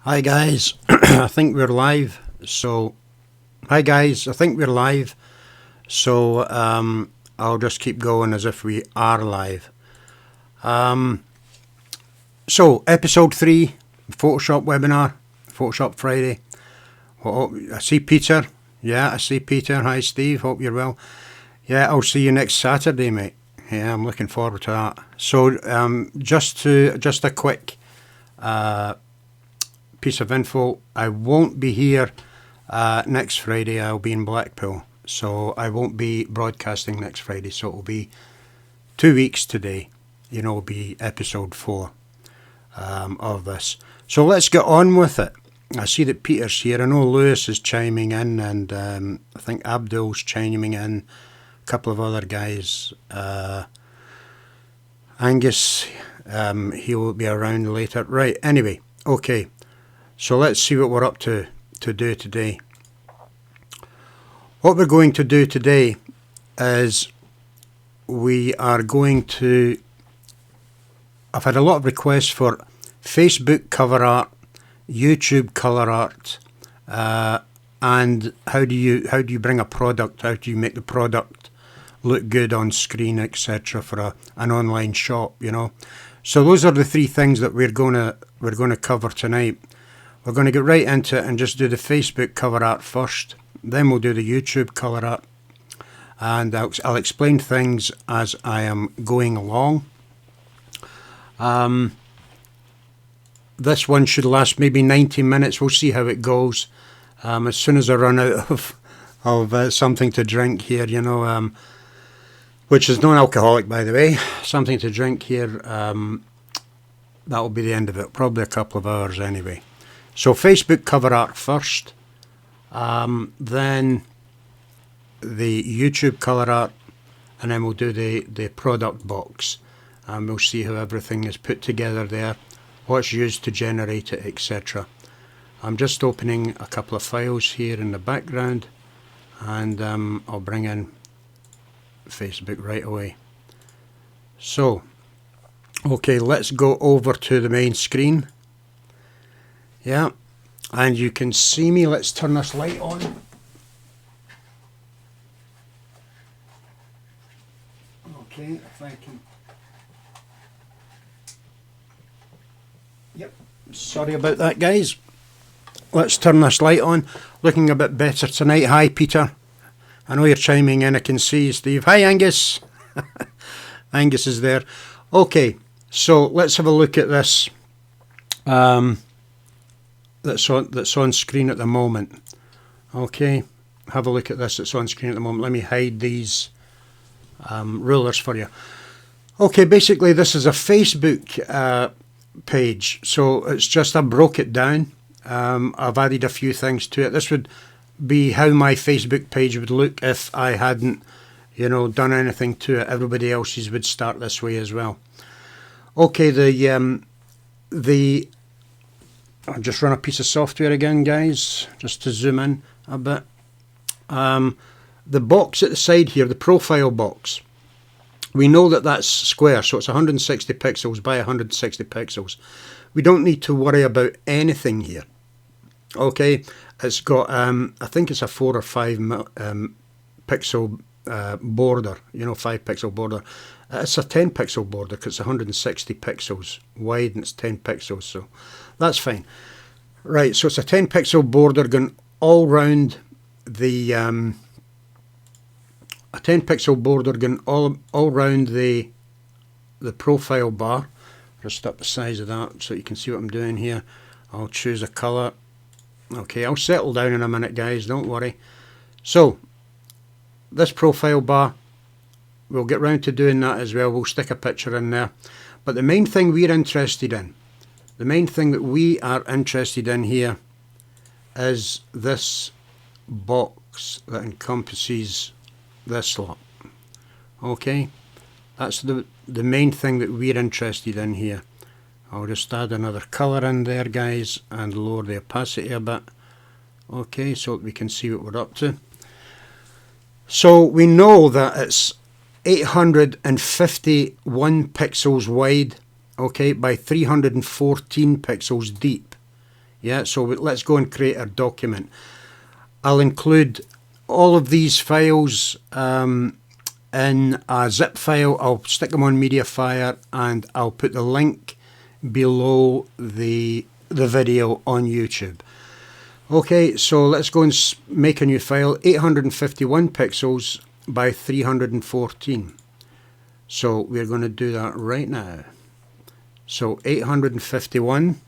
Hi guys, I think we're live. Hi guys, I think we're live. I'll just keep going as if we are live. Episode 3, Photoshop webinar, Photoshop Friday. I see Peter. Yeah, I see Peter. Hi Steve, hope you're well. Yeah, I'll see you next Saturday, mate. Yeah, I'm looking forward to that. So, just a quick piece of info. I won't be here next Friday. I'll be in Blackpool, so I won't be broadcasting next Friday. So it'll be 2 weeks today. It'll be episode 4 of this. So let's get on with it. I see that Peter's here. I know Lewis is chiming in, and I think Abdul's chiming in. A couple of other guys. Angus, he'll be around later. Right. Anyway, okay. So let's see what we're up to do today. What we're going to do today is we are going to... I've had a lot of requests for Facebook cover art, YouTube colour art, and how do you bring a product, how do you make the product look good on screen, etc. for an online shop, So those are the 3 things that we're going to cover tonight. We're going to get right into it and just do the Facebook cover art first. Then we'll do the YouTube colour art. And I'll explain things as I am going along. This one should last maybe 90 minutes. We'll see how it goes. As soon as I run out of something to drink here, which is non-alcoholic, by the way, something to drink here, that'll be the end of it. Probably a couple of hours anyway. So Facebook cover art first, then the YouTube colour art, and then we'll do the product box, and we'll see how everything is put together there, what's used to generate it, etc. I'm just opening a couple of files here in the background, and I'll bring in Facebook right away. So, okay, let's go over to the main screen. Yeah, and you can see me. Let's turn this light on. Okay, if I can. Yep, sorry about that, guys. Let's turn this light on. Looking a bit better tonight. Hi, Peter. I know you're chiming in. I can see you, Steve. Hi, Angus. Angus is there. Okay, so let's have a look at this. That's on screen at the moment. Okay, have a look at this. It's on screen at the moment. Let me hide these rulers for you. Okay, basically this is a Facebook page. So it's just, I broke it down. I've added a few things to it. This would be how my Facebook page would look if I hadn't, done anything to it. Everybody else's would start this way as well. Okay, I'll just run a piece of software again, guys, just to zoom in a bit. The box at the side here, the profile box, we know that that's square, so it's 160 pixels by 160 pixels. We don't need to worry about anything here. Okay, it's got, I think it's a 4 or 5 pixel border, 5 pixel border. It's a 10 pixel border because it's 160 pixels wide and it's 10 pixels, so that's fine. Right, so it's a 10 pixel border going all round the a 10 pixel border going all round the profile bar. Just up the size of that so you can see what I'm doing here. I'll choose a colour. Okay, I'll settle down in a minute, guys, don't worry. So this profile bar, we'll get round to doing that as well. We'll stick a picture in there. But the main thing we're interested in, the main thing that we are interested in here is this box that encompasses this lot. Okay, that's the main thing that we're interested in here. I'll just add another colour in there, guys, and lower the opacity a bit. Okay, so we can see what we're up to. So we know that it's 851 pixels wide, okay, by 314 pixels deep. Yeah, so let's go and create our document. I'll include all of these files in a zip file. I'll stick them on MediaFire, and I'll put the link below the video on YouTube. Okay, so let's go and make a new file, 851 pixels by 314. So we're going to do that right now. So 851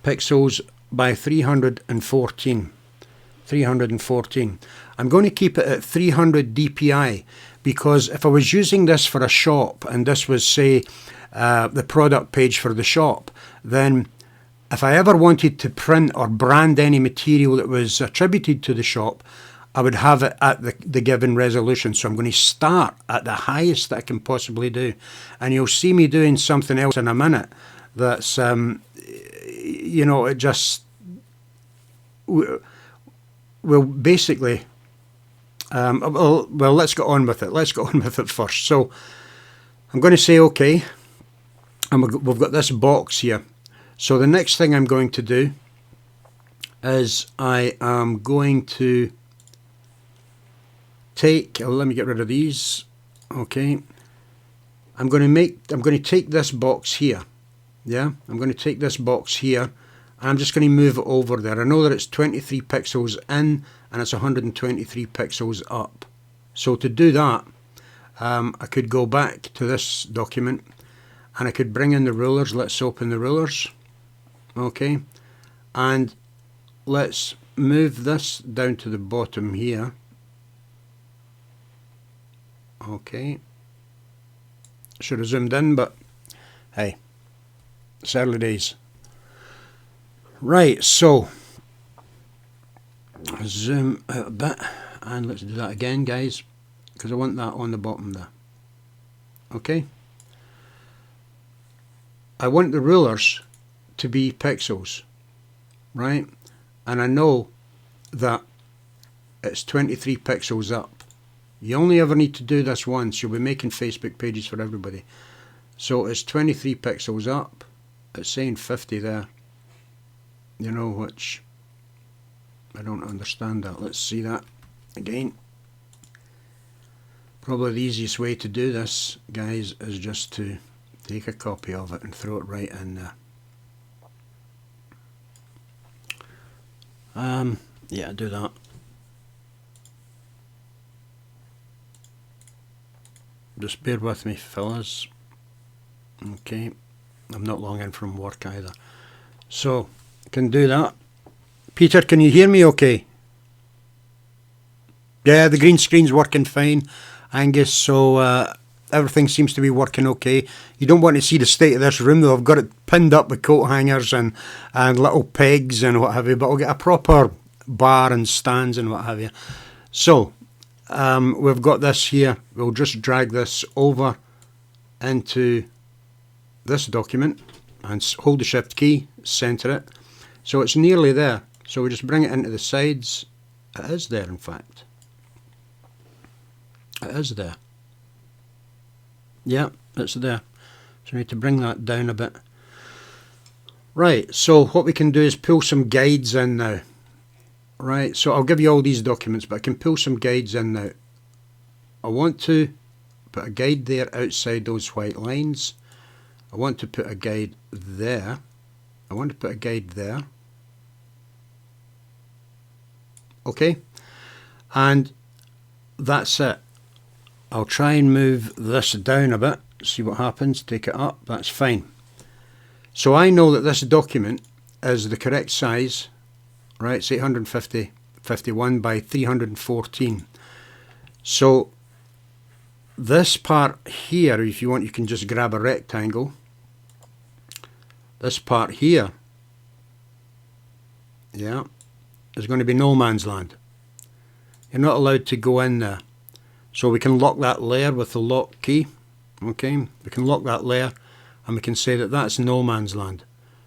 pixels by 314. 314. I'm going to keep it at 300 dpi, because if I was using this for a shop and this was, say, the product page for the shop, then if I ever wanted to print or brand any material that was attributed to the shop, I would have it at the given resolution. So I'm going to start at the highest that I can possibly do. And you'll see me doing something else in a minute that's, you know, it just, well, basically, well, let's get on with it. Let's get on with it first. So I'm going to say OK. And we've got this box here. So the next thing I'm going to do is I am going to take, let me get rid of these. Okay. I'm going to take this box here. Yeah, I'm going to take this box here, and I'm just going to move it over there. I know that it's 23 pixels in and it's 123 pixels up. So to do that, I could go back to this document and I could bring in the rulers. Let's open the rulers. Okay, and let's move this down to the bottom here. Okay, should have zoomed in, but hey, it's early days. Right, so zoom out a bit, and let's do that again, guys, because I want that on the bottom there. Okay, I want the rulers to be pixels, right? And I know that it's 23 pixels up. You only ever need to do this once. You'll be making Facebook pages for everybody. So it's 23 pixels up. It's saying 50 there. You know, which I don't understand that. Let's see that again. Probably the easiest way to do this, guys, is just to take a copy of it and throw it right in there. Yeah, do that. Just bear with me, fellas. Okay, I'm not long in from work either. So, can do that. Peter, can you hear me okay? Yeah, the green screen's working fine, Angus, so everything seems to be working okay. You don't want to see the state of this room though. I've got it pinned up with coat hangers and little pegs and what have you, but I'll get a proper bar and stands and what have you. So we've got this here. We'll just drag this over into this document and hold the shift key, center it. So it's nearly there. So we just bring it into the sides. It is there, in fact. It is there. Yeah, it's there. So we need to bring that down a bit. Right, so what we can do is pull some guides in now. Right, so I'll give you all these documents, but I can pull some guides in now. I want to put a guide there outside those white lines. I want to put a guide there. I want to put a guide there. Okay, and that's it. I'll try and move this down a bit, see what happens, take it up, that's fine. So I know that this document is the correct size, right? It's 851 by 314. So this part here, if you want, you can just grab a rectangle. This part here, yeah, is going to be no man's land. You're not allowed to go in there. So we can lock that layer with the lock key. Okay, we can lock that layer and we can say that that's no man's land.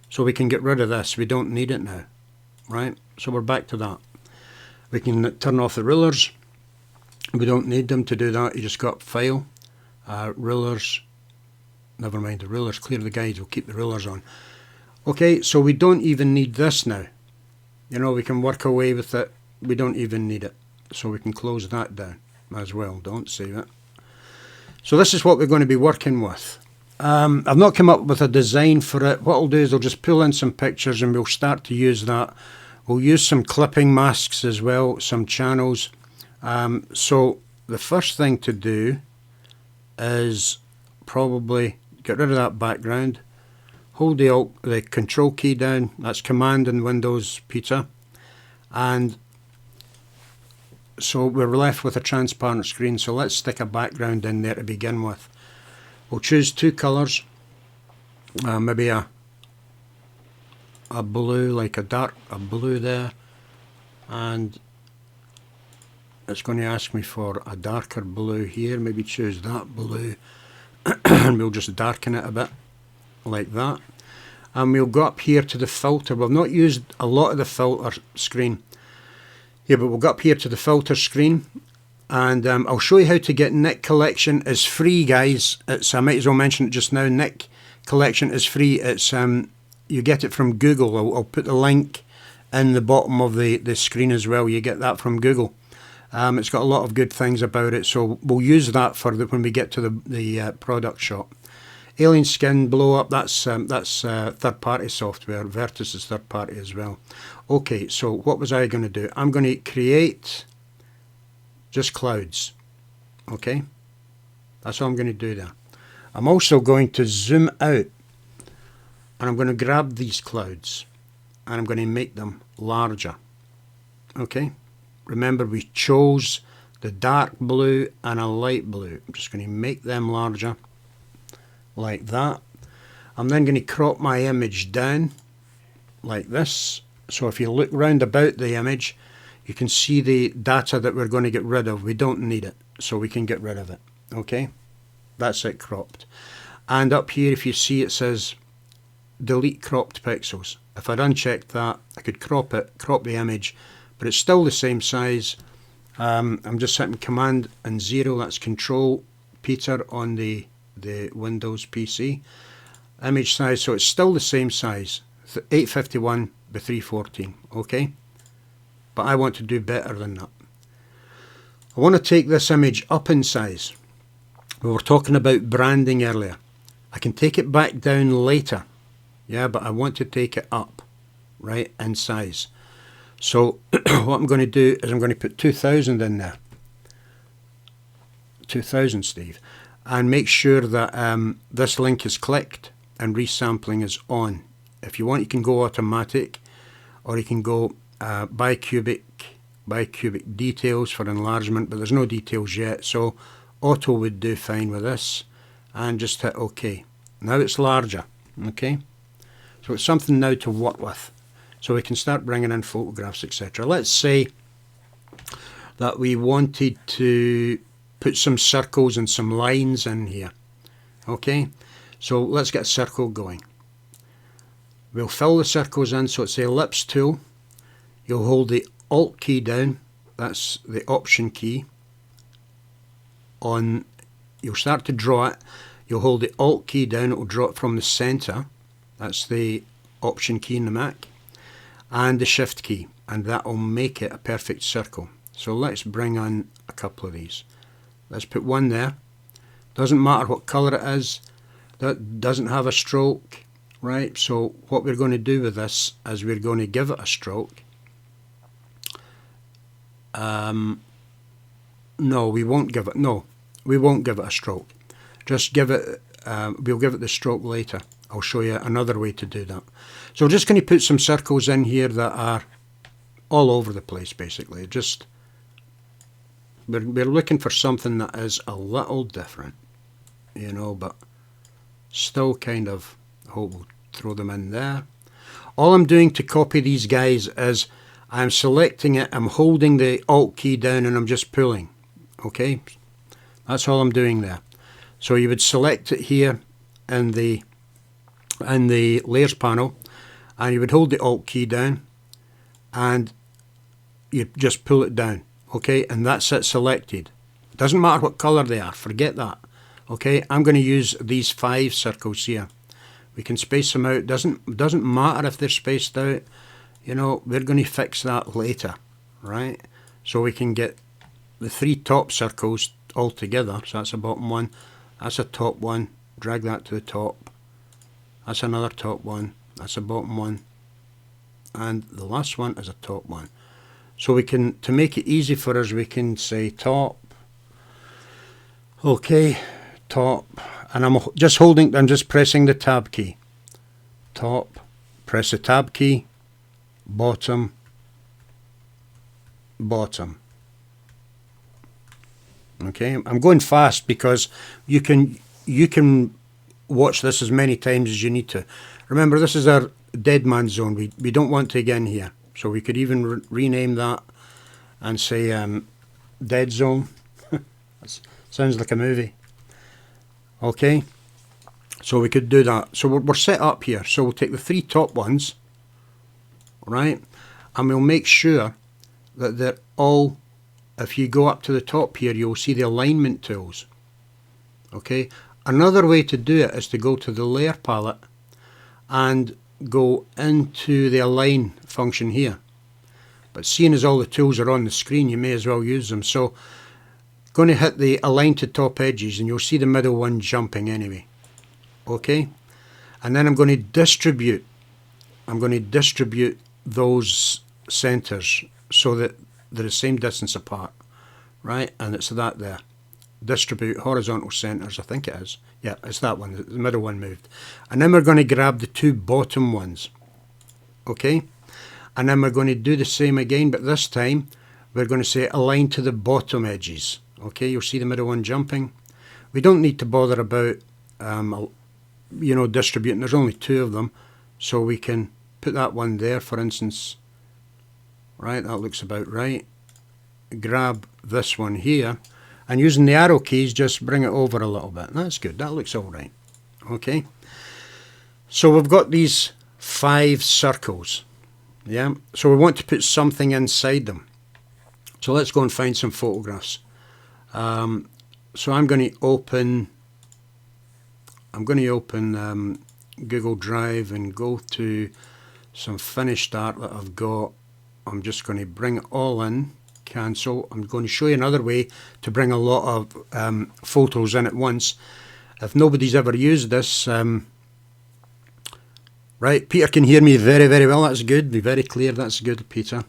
So we can get rid of this. We don't need it now, right? So we're back to that. We can turn off the rulers. We don't need them to do that. You just got File, Rulers. Never mind the rulers. Clear the guides. We'll keep the rulers on. Okay, so we don't even need this now. You know, we can work away with it. We don't even need it. So we can close that down as well. Don't save it. So this is what we're going to be working with. I've not come up with a design for it. What I'll do is I'll just pull in some pictures and we'll start to use that. We'll use some clipping masks as well, some channels. So the first thing to do is probably get rid of that background. Hold the control key down. That's Command in Windows, Peter. And so we're left with a transparent screen. So let's stick a background in there to begin with. We'll choose two colours. Maybe a blue, like a blue there. And it's going to ask me for a darker blue here. Maybe choose that blue. And we'll just darken it a bit, like that. And we'll go up here to the filter. We've not used a lot of the filter screen. Yeah, but we'll go up here to the filter screen. And I'll show you how to get Nick Collection. It's free, guys. I might as well mention it just now. Nick Collection is free. It's you get it from Google. I'll put the link in the bottom of the screen as well. You get that from Google. It's got a lot of good things about it, so we'll use that for when we get to the product shop. Alien Skin Blow Up, that's third-party software. Vertus is third-party as well. Okay, so what was I going to do? I'm going to create just clouds. Okay, that's all I'm going to do there. I'm also going to zoom out, and I'm going to grab these clouds, and I'm going to make them larger. Okay. Remember, we chose the dark blue and a light blue. I'm just going to make them larger, like that. I'm then going to crop my image down, like this. So if you look round about the image, you can see the data that we're going to get rid of. We don't need it, so we can get rid of it. Okay, that's it cropped. And up here, if you see, it says delete cropped pixels. If I'd unchecked that, I could crop it, crop the image, but it's still the same size. I'm just hitting Command and 0, that's Control Peter on the Windows PC. Image size, so it's still the same size, 851 by 314, okay? But I want to do better than that. I want to take this image up in size. We were talking about branding earlier. I can take it back down later, yeah, but I want to take it up, right, in size. So what I'm going to do is I'm going to put 2000 in there. 2000, Steve. And make sure that this link is clicked and resampling is on. If you want, you can go automatic, or you can go bicubic details for enlargement, but there's no details yet, so auto would do fine with this. And just hit OK. Now it's larger, okay? So it's something now to work with. So we can start bringing in photographs, etc. Let's say that we wanted to put some circles and some lines in here. Okay, so let's get a circle going. We'll fill the circles in, so it's the ellipse tool. You'll hold the Alt key down, that's the Option key. You'll start to draw it. You'll hold the Alt key down, it will draw it from the center. That's the Option key in the Mac. And the Shift key, and that will make it a perfect circle. So let's bring on a couple of these. Let's put one there. Doesn't matter what colour it is, that doesn't have a stroke, right? So what we're going to do with this is we're going to give it a stroke. No, we won't give it a stroke. Just give it, we'll give it the stroke later. I'll show you another way to do that. So we're just going to put some circles in here that are all over the place, basically. Just we're looking for something that is a little different, you know, but still kind of, I hope we'll throw them in there. All I'm doing to copy these guys is I'm selecting it, I'm holding the Alt key down, and I'm just pulling. Okay, that's all I'm doing there. So you would select it here in the layers panel, and you would hold the Alt key down and you just pull it down, okay, and that's it selected. Doesn't matter what colour they are, forget that. Okay, I'm going to use these 5 circles here. We can space them out. Doesn't matter if they're spaced out. You know, we're going to fix that later, right? So we can get the 3 top circles all together. So that's a bottom one, that's a top one, drag that to the top, that's another top one, that's a bottom one, and the last one is a top one. So we can, to make it easy for us, we can say top, okay, top, and I'm just pressing the tab key. Top, press the tab key, bottom, bottom. Okay, I'm going fast because you can watch this as many times as you need to. Remember, this is our dead man zone. We don't want to get in here, so we could even rename that and say dead zone. That sounds like a movie. Okay, so we could do that. So we're set up here. So we'll take the 3 top ones, right, and we'll make sure that they're all, if you go up to the top here, you'll see the alignment tools. Okay, another way to do it is to go to the layer palette and go into the align function here. But seeing as all the tools are on the screen, you may as well use them. So going to hit the align to top edges, and you'll see the middle one jumping anyway. Okay, and then I'm going to distribute those centers so that they're the same distance apart, right? And it's that there. Distribute horizontal centers, I think it is. Yeah, it's that one, the middle one moved. And then we're going to grab the 2 bottom ones, okay? And then we're going to do the same again, but this time we're going to say align to the bottom edges. Okay, you'll see the middle one jumping. We don't need to bother about, you know, distributing. There's only 2 of them, so we can put that one there, for instance. Right, that looks about right. Grab this one here, and using the arrow keys, just bring it over a little bit. That's good. That looks all right. Okay. So we've got these 5 circles. Yeah. So we want to put something inside them. So let's go and find some photographs. So I'm going to open Google Drive and go to some finished art that I've got. I'm just going to bring it all in, cancel. I'm going to show you another way to bring a lot of photos in at once. If nobody's ever used this, right, Peter can hear me very, very well. That's good. Be very clear. That's good, Peter.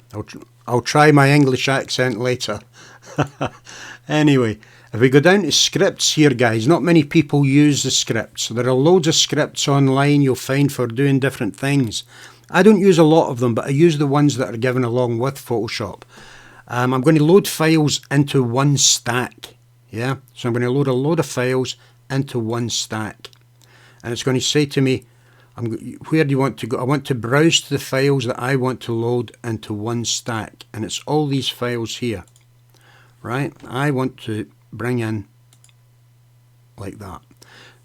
I'll try my English accent later. Anyway, if we go down to scripts here, guys, not many people use the scripts. There are loads of scripts online you'll find for doing different things. I don't use a lot of them, but I use the ones that are given along with Photoshop. I'm going to load files into one stack. Yeah, so I'm going to load a load of files into one stack. And it's going to say to me, where do you want to go? I want to browse to the files that I want to load into one stack. And it's all these files here. Right? I want to bring in like that.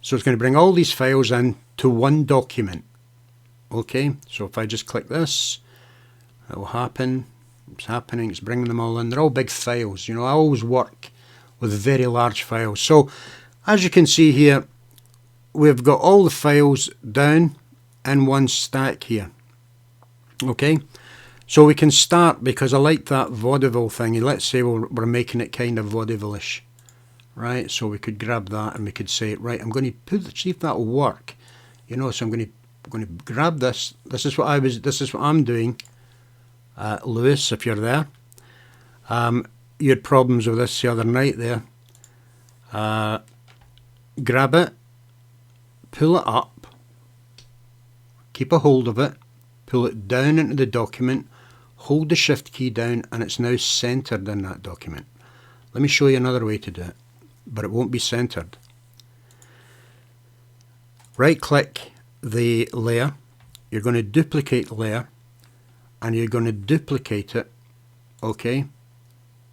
So it's going to bring all these files in to one document. Okay, so if I just click this, it will happen. It's happening, it's bringing them all in. They're all big files. You know, I always work with very large files. So as you can see here, we've got all the files down in one stack here. Okay, so we can start, because I like that vaudeville thingy. Let's say we're making it kind of vaudeville-ish. Right, so we could grab that and we could say, right, I'm going to see if that will work. You know, so I'm going to grab this. This is what I'm doing. Lewis, if you're there, you had problems with this the other night there. Grab it, pull it up, keep a hold of it, pull it down into the document, hold the shift key down, and it's now centered in that document. Let me show you another way to do it, but it won't be centered. Right click the layer, you're going to duplicate the layer, and you're going to duplicate it, okay,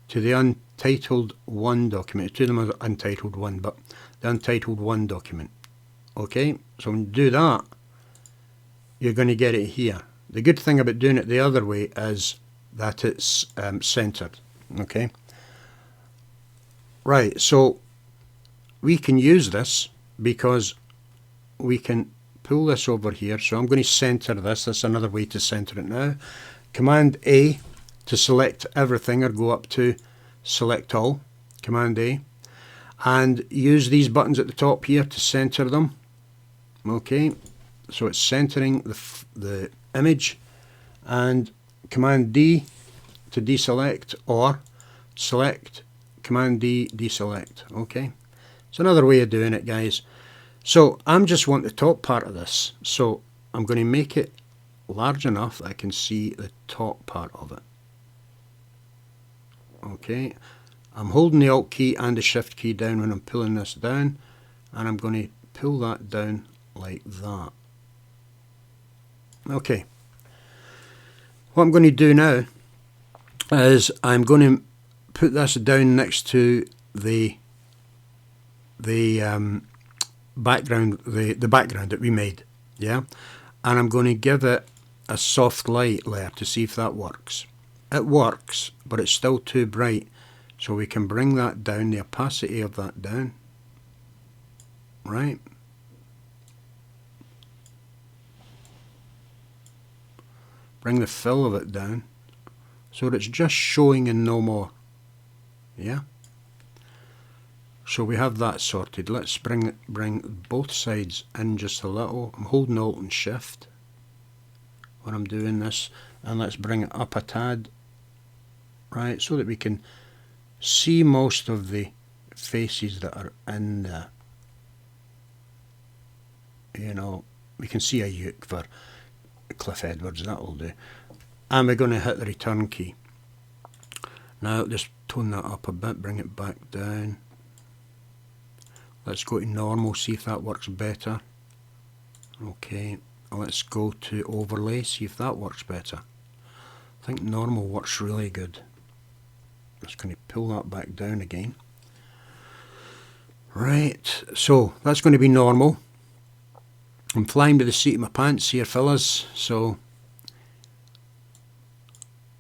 to the Untitled 1 document. To them as Untitled 1, but the Untitled 1 document. Okay, so when you do that, you're going to get it here. The good thing about doing it the other way is that it's centered. Okay, right, so we can use this because we can pull this over here. So I'm going to center this. That's another way to center it now. Command A to select everything, or go up to select all. Command A. And use these buttons at the top here to center them. Okay, so it's centering the image. And Command D to deselect, or select, Command D, deselect. Okay, it's another way of doing it, guys. So I'm just want the top part of this, so I'm going to make it large enough that I can see the top part of it. Okay, I'm holding the Alt key and the Shift key down when I'm pulling this down, and I'm going to pull that down like that. Okay, what I'm going to do now is I'm going to put this down next to the background, the background that we made, yeah, and I'm going to give it a soft light layer to see if that works. It works, but it's still too bright, so we can bring that down, the opacity of that down, right? Bring the fill of it down so that it's just showing and no more, yeah? So we have that sorted. Let's bring both sides in just a little. I'm holding Alt and Shift when I'm doing this, and let's bring it up a tad, right, so that we can see most of the faces that are in there. You know, we can see a uke for Cliff Edwards, that'll do. And we're going to hit the return key. Now just tone that up a bit, bring it back down. Let's go to normal, see if that works better. Okay, let's go to overlay, see if that works better. I think normal works really good. Just going to pull that back down again. Right, so that's going to be normal. I'm flying by the seat of my pants here, fellas, so,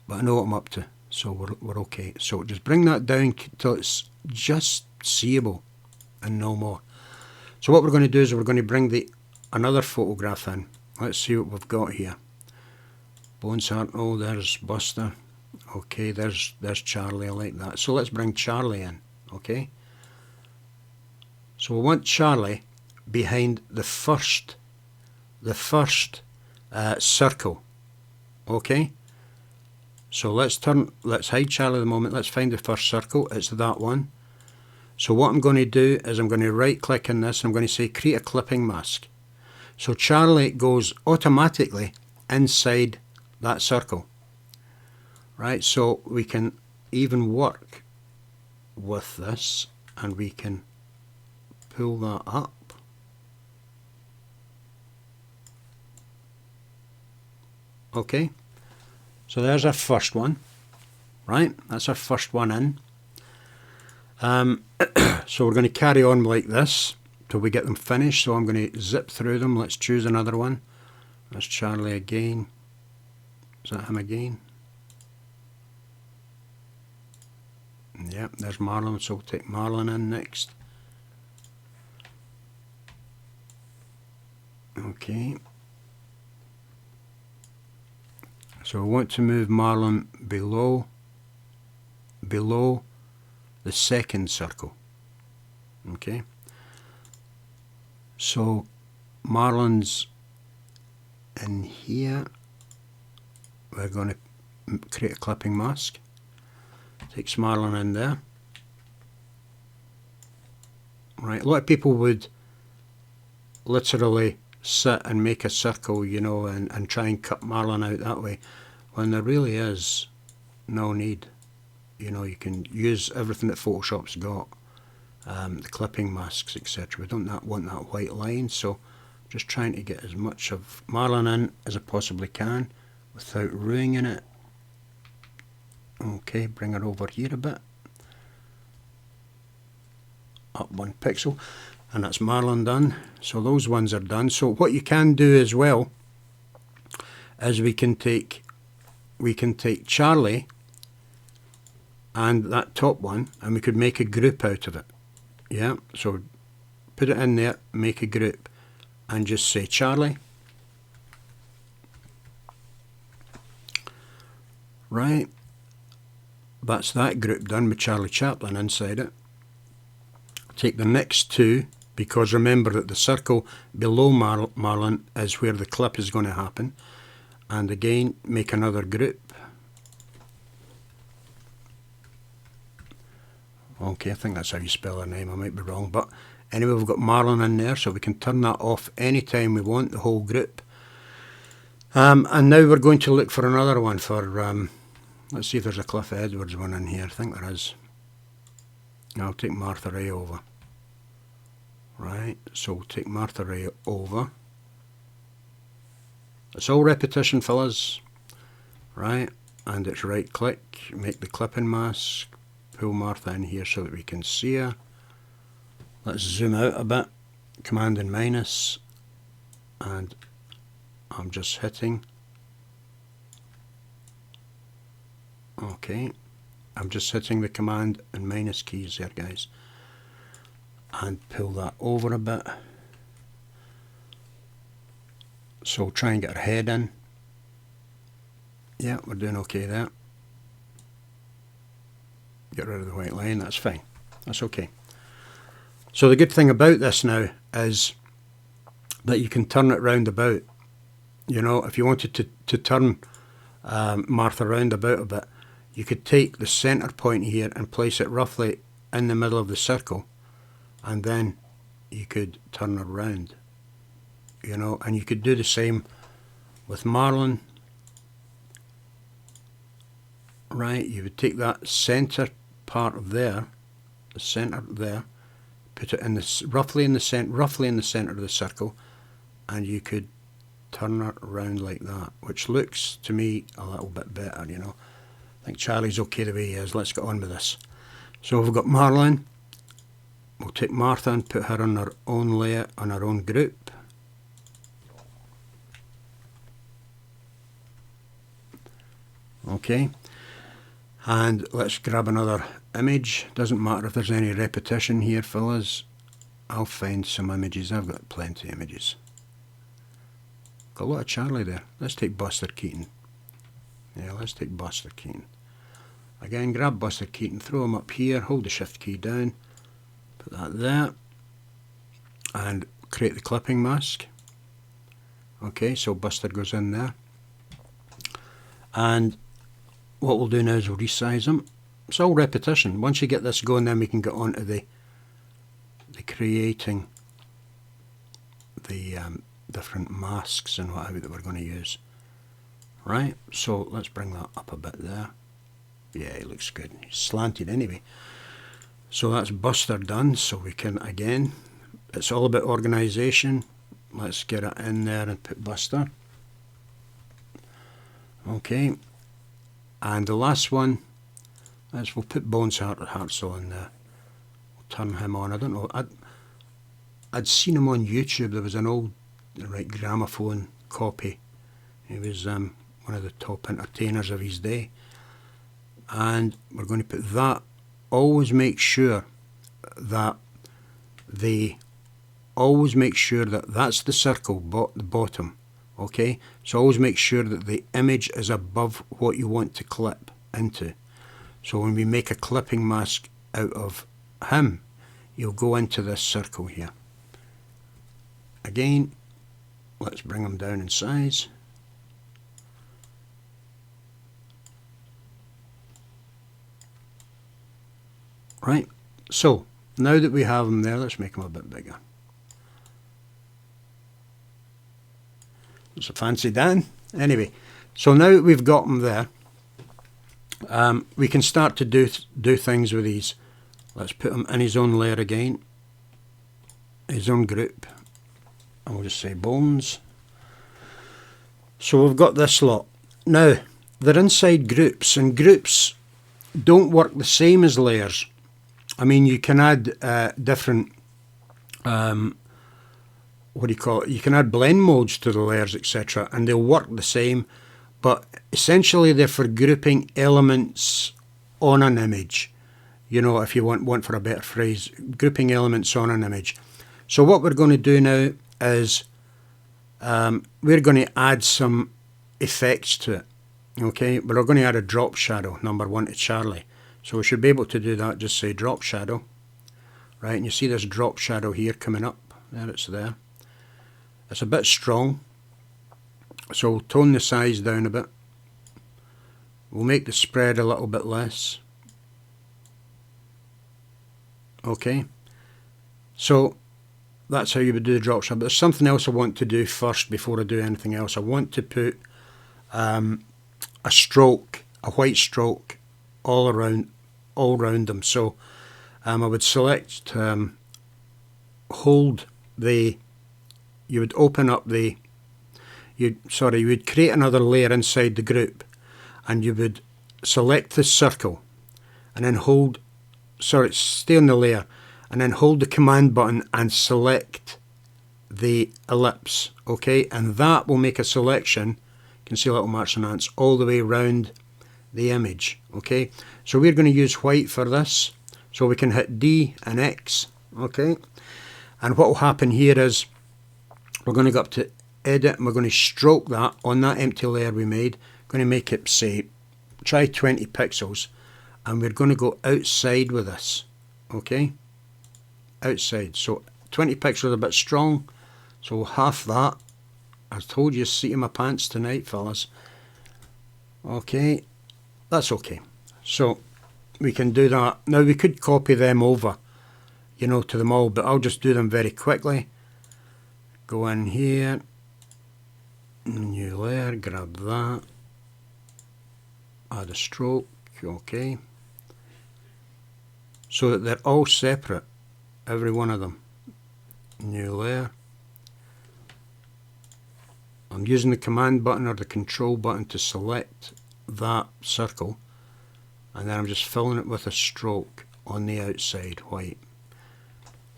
but I know what I'm up to, so we're okay. So just bring that down till it's just seeable and no more. So what we're going to do is we're going to bring another photograph in. Let's see what we've got here. Bones Heart, oh, there's Buster. Okay, there's Charlie, I like that. So let's bring Charlie in, okay? So we want Charlie behind the first circle, okay? So let's hide Charlie at the moment. Let's find the first circle. It's that one. So what I'm going to do is I'm going to right click on this. I'm going to say create a clipping mask. So Charlie goes automatically inside that circle, right? So we can even work with this, and we can pull that up. Okay, so there's our first one, right? That's our first one in. So we're going to carry on like this till we get them finished. So I'm going to zip through them. Let's choose another one. That's Charlie again. Is that him again? Yep, there's Marlon, so we'll take Marlon in next. Okay. So we want to move Marlon below the second circle. Okay. So Marlon's in here. We're going to create a clipping mask. Takes Marlon in there. Right, a lot of people would literally sit and make a circle, you know, and try and cut Marlon out that way, when there really is no need. You know, you can use everything that Photoshop's got, the clipping masks, etc. We don't want that white line, so just trying to get as much of Marlon in as I possibly can without ruining it. Okay, bring it over here a bit, up 1 pixel, and that's Marlon done. So those ones are done. So what you can do as well is we can take Charlie and that top one, and we could make a group out of it. Yeah, so put it in there, make a group. and just say Charlie. Right, that's that group done with Charlie Chaplin inside it. Take the next two, because remember that the circle below Marlin is where the clip is going to happen, and again make another group. Okay, I think that's how you spell her name, I might be wrong, but anyway, we've got Marlin in there, so we can turn that off anytime we want, the whole group. And now we're going to look for another one for, let's see if there's a Cliff Edwards one in here. I think there is. I'll take Martha Ray over. Right, so we'll take Martha Ray over. It's all repetition, fellas. Right, and it's right click, make the clipping mask, pull Martha in here so that we can see her. Let's zoom out a bit, Command and minus, and I'm just hitting. Okay, I'm just hitting the Command and minus keys there, guys, and pull that over a bit. So we'll try and get her head in. Yeah, we're doing okay there. Get rid of the white line, that's fine, that's okay. So the good thing about this now is that you can turn it round about. You know, if you wanted to turn Martha round about a bit, you could take the centre point here and place it roughly in the middle of the circle, and then you could turn her round. You know, and you could do the same with Marlin. Right, you would take that centre part of there, the centre there, put it in this roughly in the centre of the circle, and you could turn it around like that, which looks to me a little bit better. You know, I think Charlie's okay the way he is. Let's get on with this. So we've got Marlin. We'll take Martha and put her on her own layer, on her own group. Okay, and let's grab another image. Doesn't matter if there's any repetition here, fellas. I'll find some images. I've got plenty of images. Got a lot of Charlie there. Let's take Buster Keaton. Yeah, let's take Buster Keaton. Again, grab Buster Keaton, throw him up here, hold the shift key down, put that there, and create the clipping mask. Okay, so Buster goes in there. And what we'll do now is we'll resize them. It's all repetition. Once you get this going, then we can get on to the creating the different masks and what have you that we're going to use. Right, so let's bring that up a bit there. Yeah, it looks good. He's slanted anyway. So that's Buster done. So we can, again, it's all about organisation. Let's get it in there and put Buster. Okay, and the last one is we'll put Bones Hartzell in there. We'll turn him on. I don't know. I'd seen him on YouTube. There was an old gramophone copy. He was one of the top entertainers of his day. And we're going to put that. Always make sure that that's the circle, the bottom. Okay, so always make sure that the image is above what you want to clip into. So when we make a clipping mask out of him, you'll go into this circle here. Again, let's bring him down in size. Right, so now that we have him there, let's make him a bit bigger. It's a fancy Dan. Anyway, so now that we've got him there, we can start to do things with these. Let's put him in his own layer again, his own group, and we'll just say Bones. So we've got this lot. Now, they're inside groups, and groups don't work the same as layers. I mean, you can add different you can add blend modes to the layers, etc., and they'll work the same, but essentially they're for grouping elements on an image. You know, if you want for a better phrase, grouping elements on an image. So what we're going to do now is we're going to add some effects to it. Okay, but we're going to add a drop shadow, number 1 to Charlie. So we should be able to do that. Just say drop shadow. Right, and you see this drop shadow here coming up. There, it's there. It's a bit strong. So we'll tone the size down a bit. We'll make the spread a little bit less. Okay, so that's how you would do the drop shadow. But there's something else I want to do first before I do anything else. I want to put a stroke, a white stroke, all around them. So I would select, hold the, you would open up the, you would create another layer inside the group, and you would select this circle, and then hold, stay on the layer, and then hold the command button and select the ellipse, okay, and that will make a selection, you can see little marks and ants, all the way around the image, okay. So we're going to use white for this, so we can hit D and X, okay, and what will happen here is we're going to go up to edit, and we're going to stroke that on that empty layer we made, going to make it, say, try 20 pixels, and we're going to go outside with this, okay, outside. So 20 pixels is a bit strong, so we'll half that. I told you, seat in my pants tonight, fellas. Okay, that's okay. So we can do that. Now we could copy them over, you know, to them all, but I'll just do them very quickly. Go in here, new layer, grab that, add a stroke, okay, so that they're all separate, every one of them. New layer. I'm using the command button or the control button to select that circle, and then I'm just filling it with a stroke on the outside, white.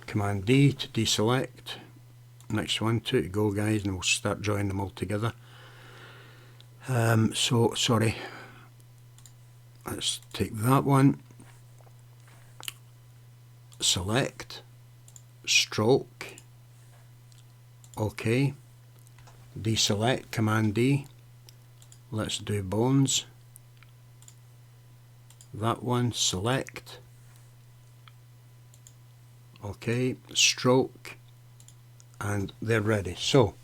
Command D to deselect. Next one, 2 to go, guys, and we'll start drawing them all together. So sorry, let's take that one, select, stroke, okay, deselect, command D, let's do bones, that one, select, okay, stroke, and they're ready. So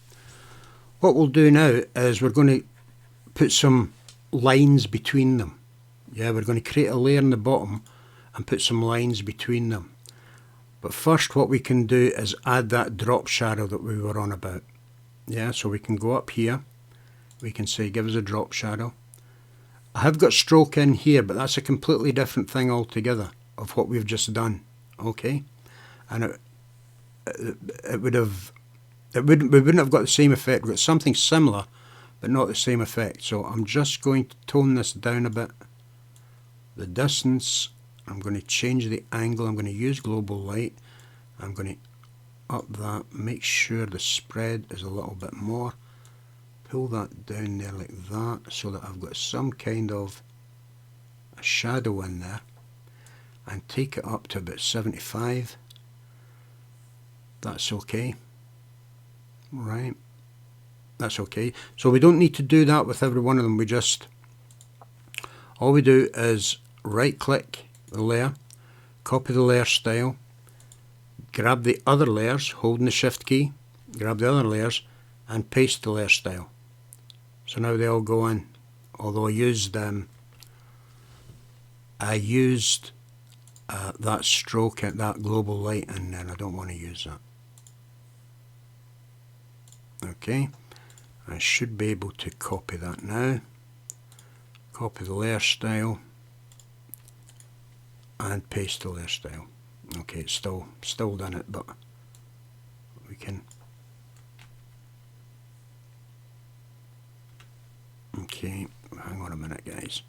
what we'll do now is we're going to put some lines between them. Yeah, we're going to create a layer in the bottom and put some lines between them. But first what we can do is add that drop shadow that we were on about. Yeah, so we can go up here, we can say give us a drop shadow. I have got stroke in here, but that's a completely different thing altogether of what we've just done, okay? And we wouldn't have got the same effect. We've got something similar, but not the same effect. So I'm just going to tone this down a bit. The distance, I'm going to change the angle, I'm going to use global light, I'm going to up that, make sure the spread is a little bit more, pull that down there like that, so that I've got some kind of a shadow in there, and take it up to about 75. That's okay, right, that's okay. So we don't need to do that with every one of them. We just, all we do is right click the layer, copy the layer style, grab the other layers, holding the shift key, grab the other layers and paste the layer style. So now they all go in, although I used that stroke and that global light in there. I don't want to use that. Okay, I should be able to copy that now, copy the layer style and paste the layer style. Okay, it's still done it, but we can, okay, hang on a minute guys.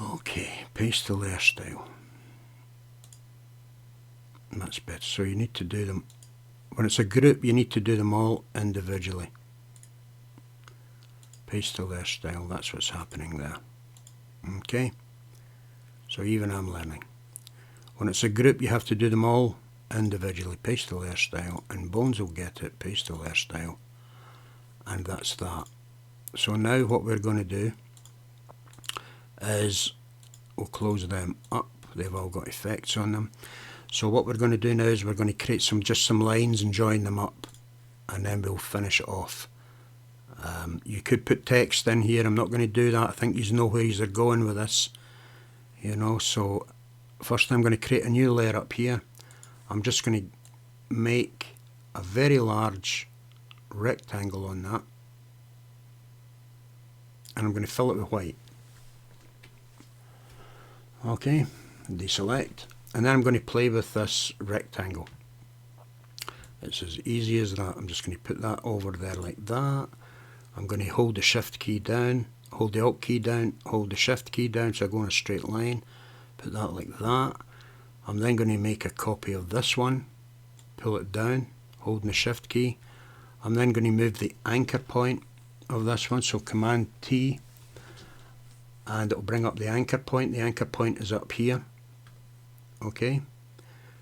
Okay, paste the layer style. That's better. So you need to do them, when it's a group you need to do them all individually. Paste the layer style, that's what's happening there. Okay, so even I'm learning. When it's a group you have to do them all individually, paste the layer style, and Bones will get it, paste the layer style, and that's that. So now what we're going to do is we'll close them up. They've all got effects on them. So what we're going to do now is we're going to create just some lines and join them up, and then we'll finish it off. You could put text in here. I'm not going to do that. I think you know where you're going with this, you know. So first I'm going to create a new layer up here. I'm just going to make a very large rectangle on that, and I'm going to fill it with white. Okay, deselect, and then I'm going to play with this rectangle. It's as easy as that. I'm just going to put that over there like that. I'm going to hold the shift key down, hold the alt key down, hold the shift key down, so I go in a straight line, put that like that. I'm then going to make a copy of this one, pull it down, holding the shift key. I'm then going to move the anchor point of this one, so Command T, and it will bring up the anchor point. The anchor point is up here. Okay,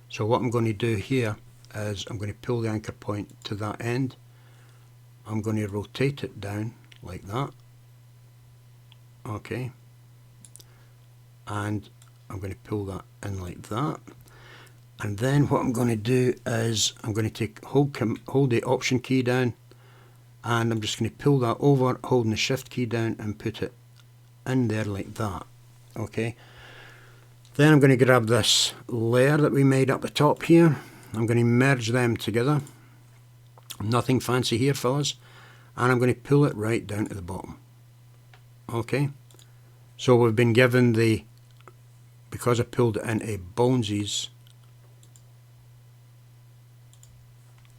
so what I'm going to do here is I'm going to pull the anchor point to that end. I'm going to rotate it down like that. Okay, and I'm going to pull that in like that. And then what I'm going to do is I'm going to hold the Option key down, and I'm just going to pull that over, holding the Shift key down, and put it in there like that. Okay, then I'm going to grab this layer that we made up the top here. I'm going to merge them together. Nothing fancy here, fellas. And I'm going to pull it right down to the bottom. Okay, so we've been given the, because I pulled it into Bones's,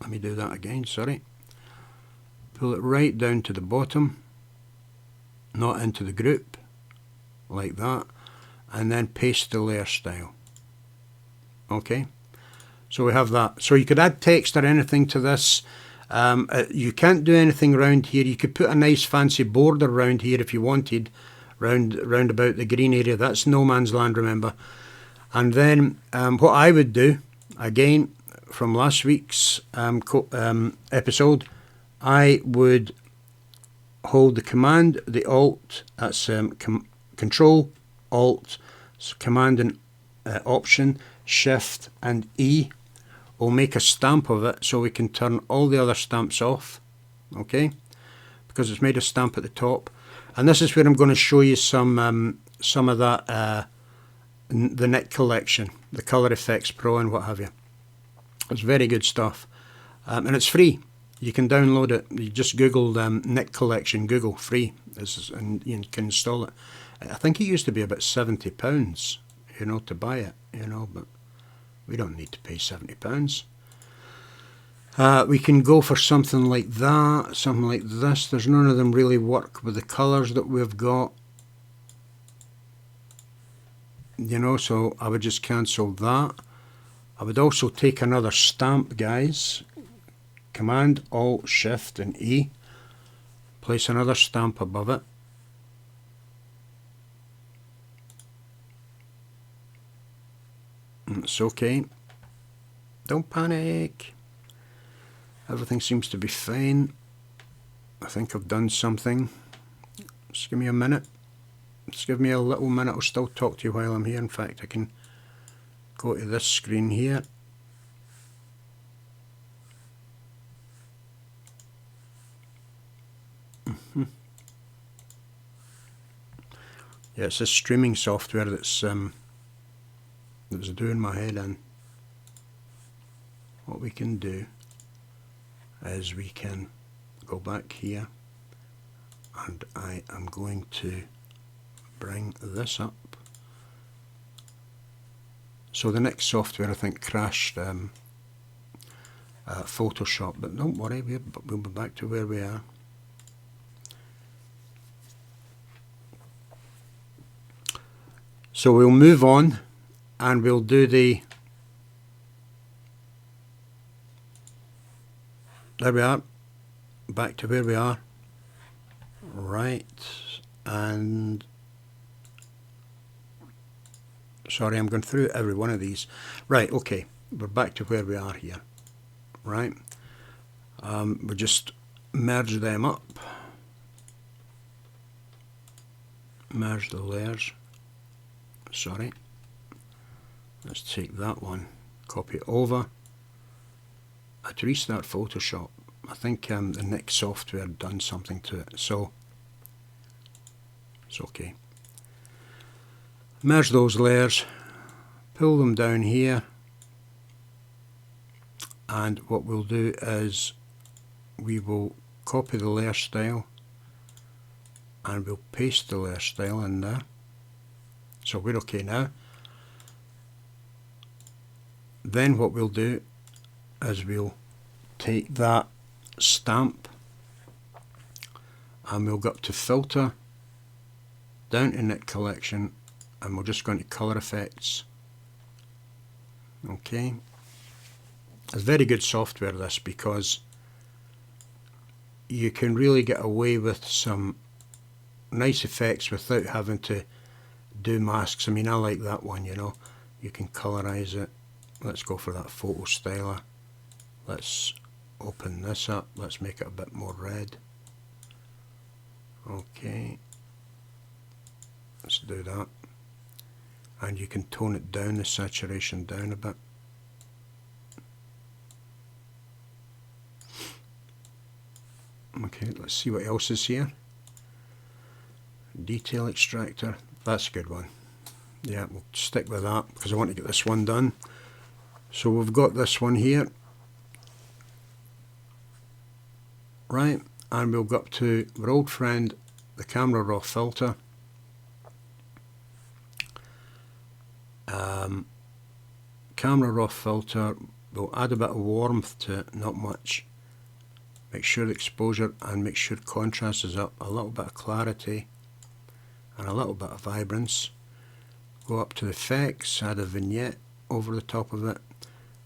let me do that again, sorry. Pull it right down to the bottom, not into the group, like that, and then paste the layer style. Okay, so we have that. So you could add text or anything to this. You can't do anything around here. You could put a nice fancy border around here if you wanted, round about the green area. That's no man's land, remember. And then what I would do, again from last week's episode, I would hold the Command, the Alt, that's Control, Alt, so Command and Option, Shift and E. We'll make a stamp of it so we can turn all the other stamps off, okay, because it's made a stamp at the top. And this is where I'm going to show you some of that, the Nik collection, the Color Effects Pro and what have you. It's very good stuff, and it's free. You can download it. You just Google Nik collection, Google, free, and you can install it. I think it used to be about £70, you know, to buy it, you know, but we don't need to pay £70. We can go for something like that, something like this. There's none of them really work with the colours that we've got, you know, so I would just cancel that. I would also take another stamp, guys. Command, Alt, Shift and E. Place another stamp above it. It's okay. Don't panic. Everything seems to be fine. I think I've done something. Just give me a minute. Just give me a little minute. I'll still talk to you while I'm here. In fact, I can go to this screen here. Yeah, it's this streaming software that's doing my head in. What we can do is we can go back here, and I am going to bring this up. So the next software I think crashed Photoshop, but don't worry, we'll be back to where we are. So we'll move on and we'll do the, there we are, back to where we are, right, and sorry, I'm going through every one of these, right, okay, we're back to where we are here, right? We just merge them up, merge the layers, sorry, let's take that one, copy it over. I had to restart Photoshop. I think the Nick software done something to it, so it's okay. Merge those layers, pull them down here, and what we'll do is we will copy the layer style and we'll paste the layer style in there. So we're okay now. Then what we'll do is we'll take that stamp and we'll go up to filter, down to Nick collection, and we'll just go into color effects. Okay, it's very good software, this, because you can really get away with some nice effects without having to do masks. I mean, I like that one, you know, you can colorize it. Let's go for that photo styler. Let's open this up, let's make it a bit more red. Okay, let's do that, and you can tone it down, the saturation down a bit. Okay, let's see what else is here. Detail extractor, that's a good one. Yeah, we'll stick with that because I want to get this one done. So we've got this one here, right, and we'll go up to our old friend, the camera raw filter. Camera raw filter, we'll add a bit of warmth to it, not much. Make sure the exposure and make sure contrast is up, a little bit of clarity and a little bit of vibrance. Go up to the effects, add a vignette over the top of it.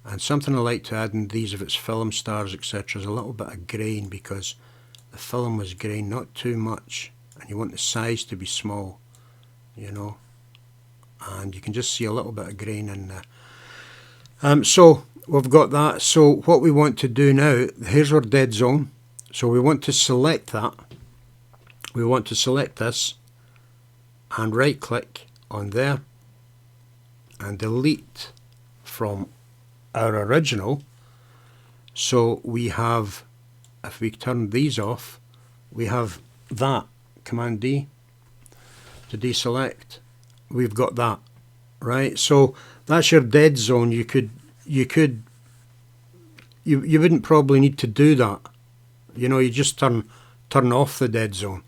And something I like to add in these, if it's film stars, etc., is a little bit of grain, because the film was grain, not too much, and you want the size to be small, you know, and you can just see a little bit of grain in there. So we've got that. So what we want to do now, here's our dead zone, so we want to select that, we want to select this and right click on there and delete from our original. So we have, if we turn these off, we have that, Command D to deselect, we've got that, right? So that's your dead zone. You wouldn't probably need to do that, you know, you just turn off the dead zone,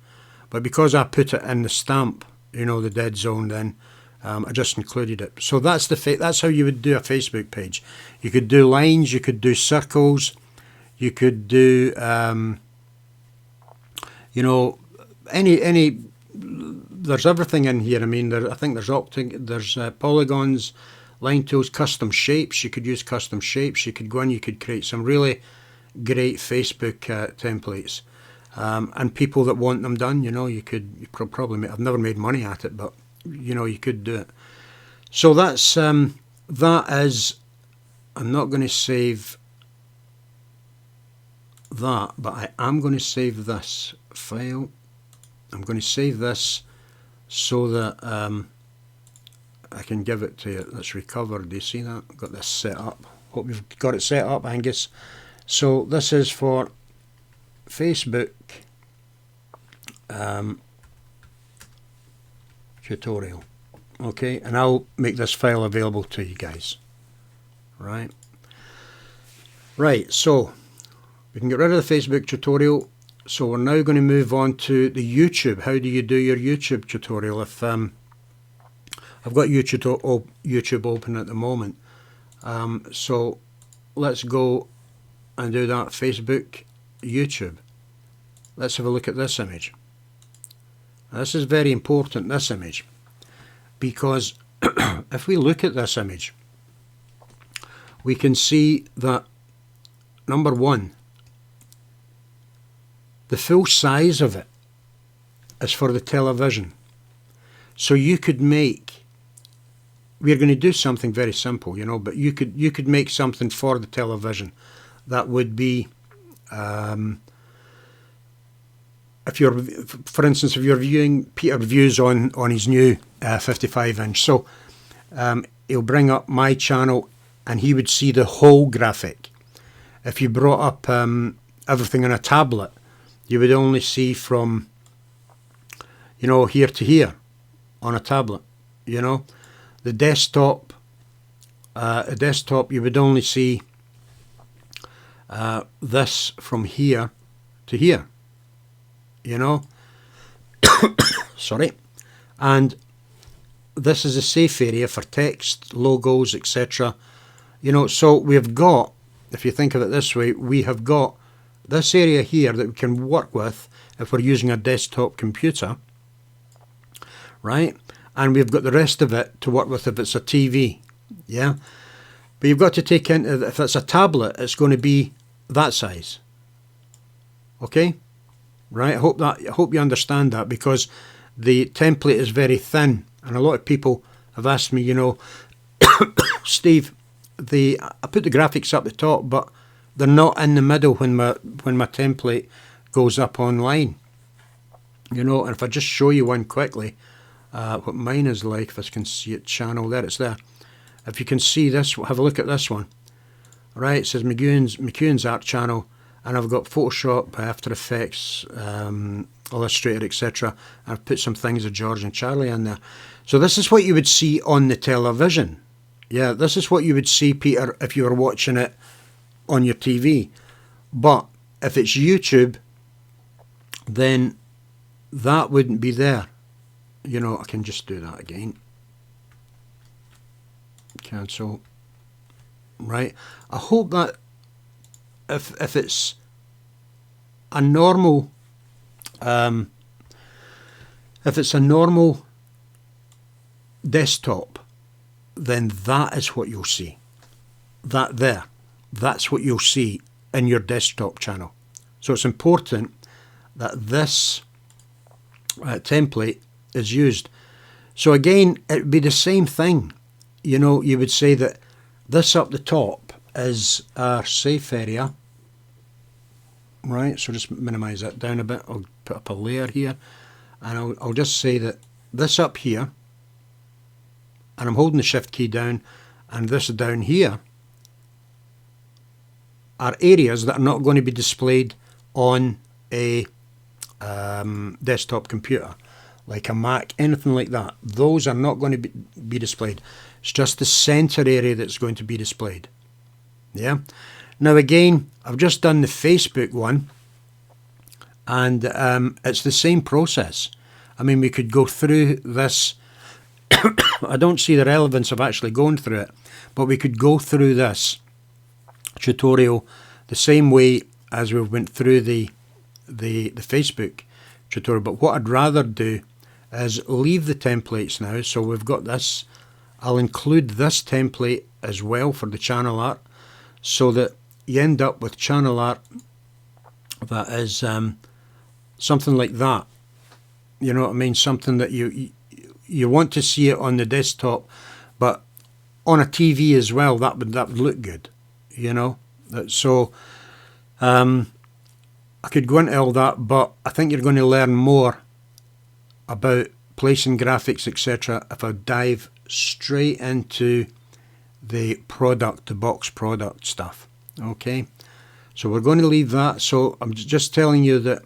but because I put it in the stamp, you know, the dead zone, then I just included it. So that's that's how you would do a Facebook page. You could do lines, you could do circles, you could do you know, any there's everything in here. I mean, I think there's polygons, line tools, custom shapes. You could use custom shapes. You could go in, you could create some really great Facebook templates, and people that want them done, you know, you probably I've never made money at it, but you know, you could do it. So that's that is, I'm not going to save that, but I am going to save this file. I'm going to save this so that I can give it to you. Let's recover. Do you see that? I've got this set up. Hope you've got it set up, Angus. So this is for Facebook tutorial. Okay, and I'll make this file available to you guys. Right. So we can get rid of the Facebook tutorial. So we're now going to move on to the YouTube. How do you do your YouTube tutorial? If I've got YouTube open at the moment, so let's go and do that. Facebook, YouTube. Let's have a look at this image. Now, this is very important, this image, because if we look at this image, we can see that, number one, the full size of it is for the television. So you could make we're going to do something very simple, you know, but you could make something for the television that would be, if you're, for instance, if you're viewing Peter views on his new 55-inch, so he'll bring up my channel and he would see the whole graphic. If you brought up everything on a tablet, you would only see from, you know, here to here on a tablet, you know. The desktop, you would only see this from here to here, you know. Sorry. And this is a safe area for text, logos, etc. You know, so we've got, if you think of it this way, we have got this area here that we can work with if we're using a desktop computer, right? And we've got the rest of it to work with if it's a TV, yeah? But you've got to take into, if it's a tablet, it's going to be that size, okay? Right, I hope you understand that, because the template is very thin, and a lot of people have asked me, you know, Steve, I put the graphics up the top, but they're not in the middle when my template goes up online, you know. And if I just show you one quickly, what mine is like, if I can see it, channel, there, it's there. If you can see this, have a look at this one. Right, it says McEwen's art channel, and I've got Photoshop, After Effects, Illustrator, etc. I've put some things of George and Charlie in there. So this is what you would see on the television. Yeah, this is what you would see, Peter, if you were watching it on your TV. But if it's YouTube, then that wouldn't be there. You know, I can just do that again. Cancel. Right. I hope that if it's a normal desktop, then that is what you'll see. That's what you'll see in your desktop channel. So it's important that this template is used. So again, it would be the same thing. You know, you would say that this up the top is our safe area. Right, so just minimize that down a bit. I'll put up a layer here, and I'll just say that this up here, and I'm holding the shift key down, and this down here are areas that are not going to be displayed on a desktop computer, like a Mac, anything like that. Those are not going to be displayed. It's just the center area that's going to be displayed. Yeah. Now again, I've just done the Facebook one, and it's the same process. I mean, we could go through this. I don't see the relevance of actually going through it, but we could go through this tutorial the same way as we went through the Facebook tutorial. But what I'd rather do is leave the templates now. So we've got this. I'll include this template as well for the channel art, so that you end up with channel art that is something like that. You know what I mean? Something that you want to see it on the desktop, but on a TV as well. That would look good. You know. So I could go into all that, but I think you're going to learn more about placing graphics, etc. if I dive straight into the box product stuff. Okay, so we're going to leave that. So I'm just telling you that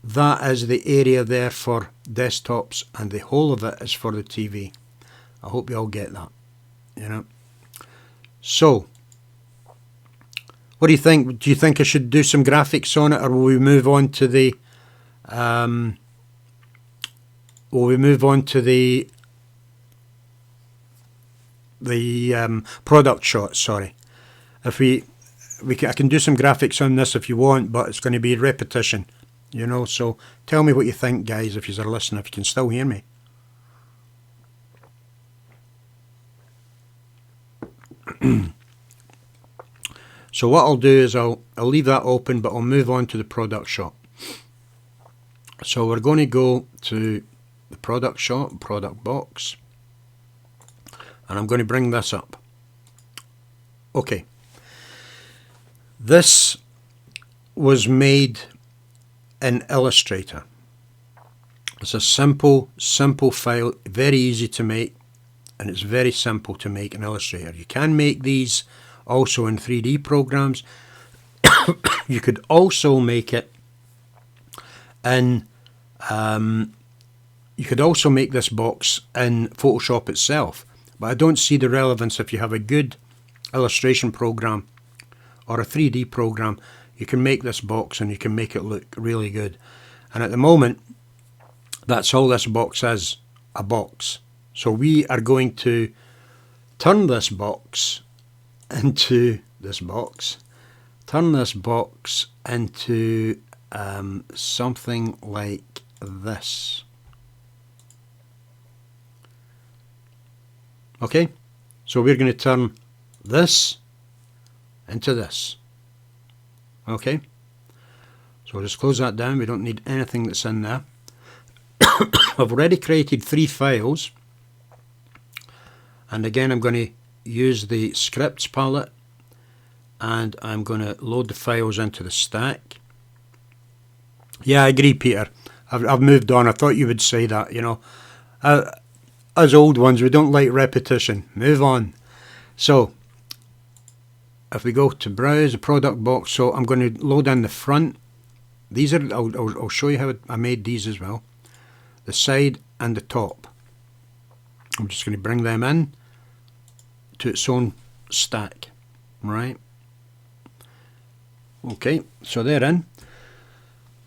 that is the area there for desktops, and the whole of it is for the TV. I hope you all get that. You know. So what do you think? Do you think I should do some graphics on it, or will we move on to the product shot? Sorry, I can do some graphics on this if you want, but it's going to be repetition, you know. So tell me what you think, guys, if you're listening, if you can still hear me. So what I'll do is I'll leave that open, but I'll move on to the product shot. So we're going to go to the product shot, product box, and I'm going to bring this up. Okay, this was made in Illustrator. It's a simple file, very easy to make, and it's very simple to make in Illustrator. You can make these also in 3D programs. You could also make it in you could also make this box in Photoshop itself, but I don't see the relevance. If you have a good illustration program or a 3D program, you can make this box and you can make it look really good. And at the moment, that's all this box is, a box. So we are going to turn this box into this box, turn this box into something like this. Okay, so we're going to turn this into this. Okay, so we'll just close that down. We don't need anything that's in there. I've already created 3 files, and again I'm going to use the scripts palette, and I'm going to load the files into the stack. Yeah, I agree, Peter. I've moved on. I thought you would say that, you know. As old ones, we don't like repetition. Move on. So, if we go to browse the product box, so I'm going to load in the front. These are, I'll show you how I made these as well. The side and the top. I'm just going to bring them in to its own stack. Right. Okay, so they're in.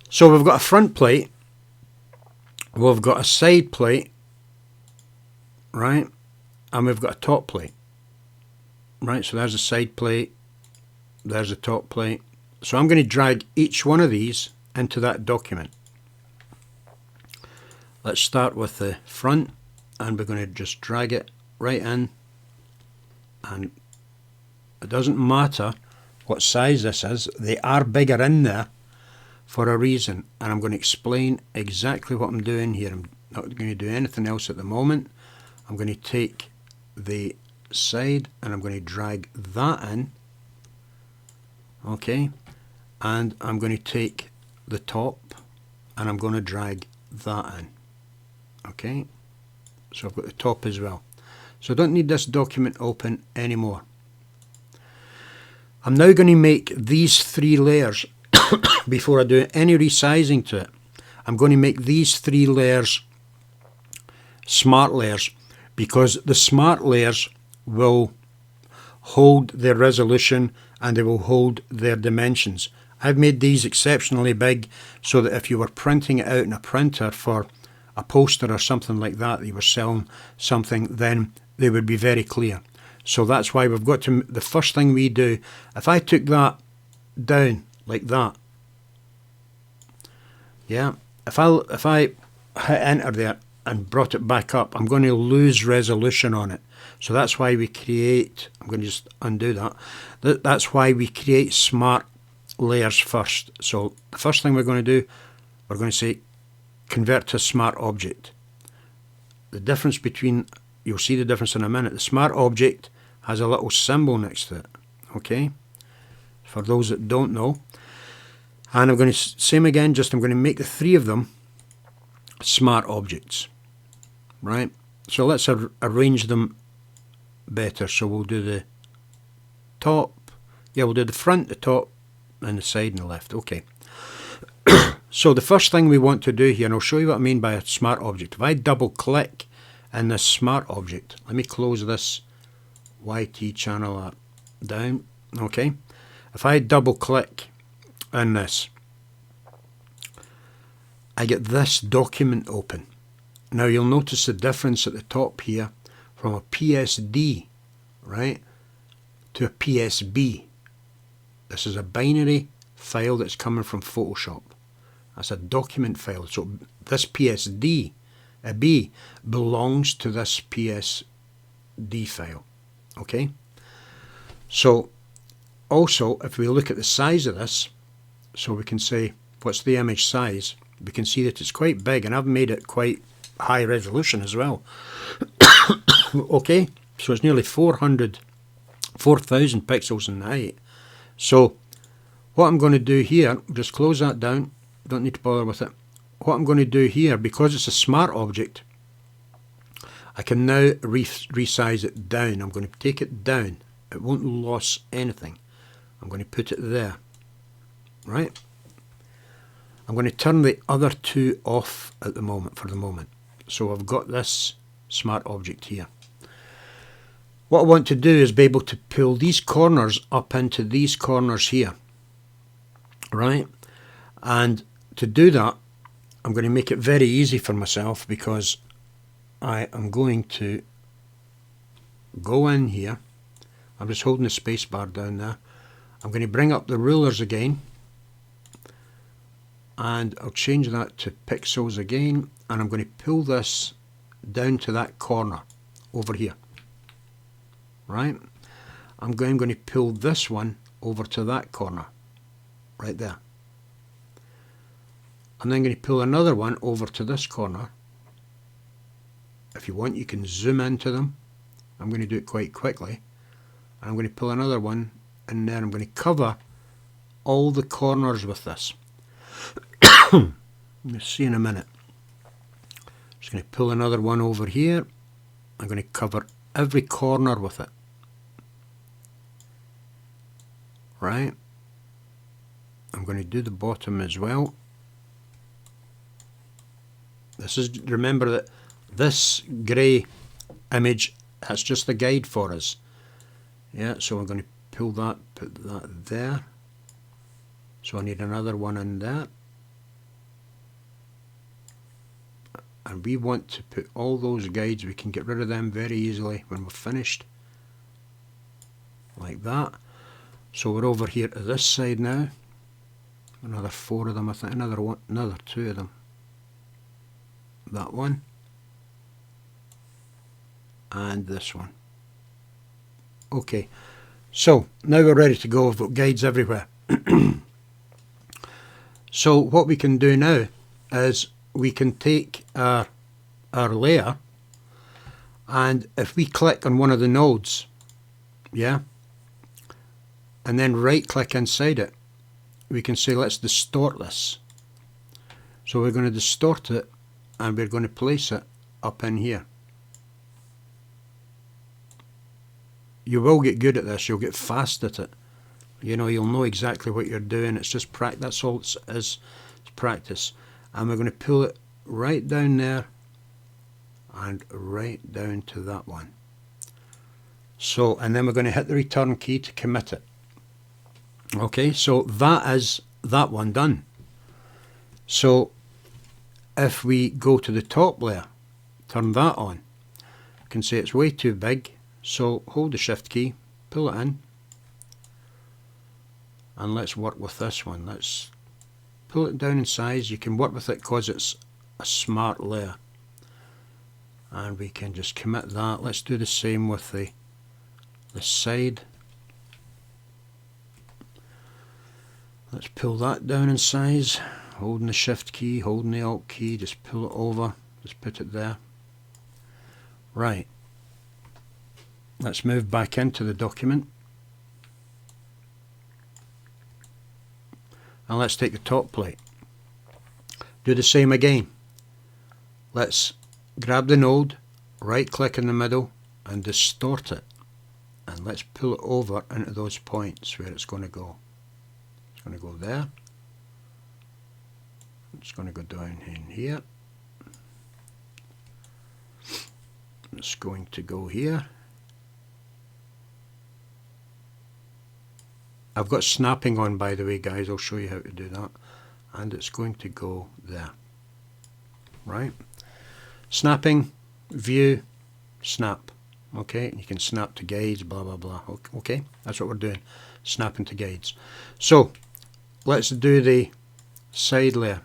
So we've got a front plate. We've got a side plate. Right, and we've got a top plate. Right, so there's a side plate, there's a top plate. So I'm going to drag each one of these into that document. Let's start with the front, and we're going to just drag it right in, and it doesn't matter what size this is, they are bigger in there for a reason, and I'm going to explain exactly what I'm doing here. I'm not going to do anything else at the moment. I'm going to take the side and I'm going to drag that in, okay, and I'm going to take the top and I'm going to drag that in, okay, so I've got the top as well. So I don't need this document open anymore. I'm now going to make these 3 layers before I do any resizing to it. I'm going to make these 3 layers smart layers, because the smart layers will hold their resolution and they will hold their dimensions. I've made these exceptionally big so that if you were printing it out in a printer for a poster or something like that, you were selling something, then they would be very clear. So that's why we've got to, the first thing we do, if I took that down like that, yeah, if I hit enter there and brought it back up, I'm going to lose resolution on it. So that's why we create, I'm going to just undo that. That's why we create smart layers first. So the first thing we're going to do, we're going to say convert to smart object. The difference between, you'll see the difference in a minute. The smart object has a little symbol next to it. Okay, for those that don't know. And I'm going to, same again, just I'm going to make the 3 of them smart objects. Right, so let's arrange them better. So we'll do the top, yeah, we'll do the front, the top, and the side and the left. Okay. So the first thing we want to do here, and I'll show you what I mean by a smart object. If I double click in this smart object, let me close this YT channel down. Okay, if I double click in this, I get this document open. Now you'll notice the difference at the top here from a PSD, right, to a PSB. This is a binary file that's coming from Photoshop. That's a document file. So this PSD, a B, belongs to this PSD file. Okay. So also, if we look at the size of this, so we can say what's the image size, we can see that it's quite big, and I've made it quite high resolution as well. Okay, So it's nearly 4,000 pixels in height. So what I'm going to do here, just close that down, don't need to bother with it. What I'm going to do here, because it's a smart object, I can now resize it down. I'm going to take it down. It won't lose anything. I'm going to put it there. Right? I'm going to turn the other two off at the moment, for the moment. So I've got this smart object here. What I want to do is be able to pull these corners up into these corners here. Right? And to do that, I'm going to make it very easy for myself, because I am going to go in here. I'm just holding the space bar down there. I'm going to bring up the rulers again, and I'll change that to pixels again, and I'm going to pull this down to that corner over here. Right? I'm going to pull this one over to that corner right there. And then I'm going to pull another one over to this corner. If you want, you can zoom into them. I'm going to do it quite quickly. And I'm going to pull another one in there. I'm going to cover all the corners with this. You'll see in a minute. Just going to pull another one over here. I'm going to cover every corner with it. Right? I'm going to do the bottom as well. This is, remember that this grey image, that's just the guide for us. Yeah, so I'm going to pull that, put that there. So I need another one in there. And we want to put all those guides, we can get rid of them very easily when we're finished. Like that. So we're over here to this side now. Another 4 of them, I think, another 2 of them. That one. And this one. Okay, so now we're ready to go. We've got guides everywhere. So what we can do now is we can take our layer, and if we click on one of the nodes, yeah, and then right click inside it, we can say let's distort this. So we're going to distort it, and we're going to place it up in here. You will get good at this, you'll get fast at it. You know, you'll know exactly what you're doing. It's just practice, that's all it is, it's practice. And we're going to pull it right down there and right down to that one. So, and then we're going to hit the return key to commit it. Okay, so that is that one done. So if we go to the top layer, turn that on, you can see it's way too big, so hold the shift key, pull it in, and let's work with this one. Let's pull it down in size. You can work with it because it's a smart layer, and we can just commit that. Let's do the same with the side. Let's pull that down in size, holding the shift key, holding the alt key, just pull it over, just put it there. Right, let's move back into the document, and let's take the top plate. Do the same again. Let's grab the node, right click in the middle and distort it, and let's pull it over into those points where it's going to go. It's going to go there. It's going to go down in here. It's going to go here. I've got snapping on, by the way, guys. I'll show you how to do that. And it's going to go there. Right? Snapping, view, snap. Okay, you can snap to guides, blah blah blah. Okay, that's what we're doing. Snapping to guides. So let's do the side layer.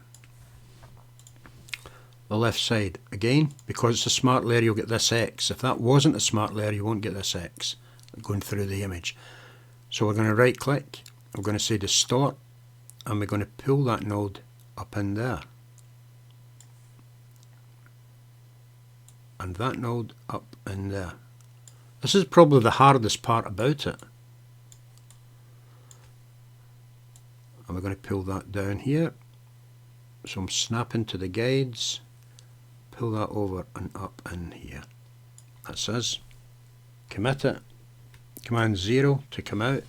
The left side again, because it's a smart layer, you'll get this X. If that wasn't a smart layer, you won't get this X going through the image. So we're going to right click, we're going to say distort, and we're going to pull that node up in there, and that node up in there. This is probably the hardest part about it. And we're going to pull that down here. So I'm snapping to the guides, pull that over and up in here. That says commit it, Command 0 to come out.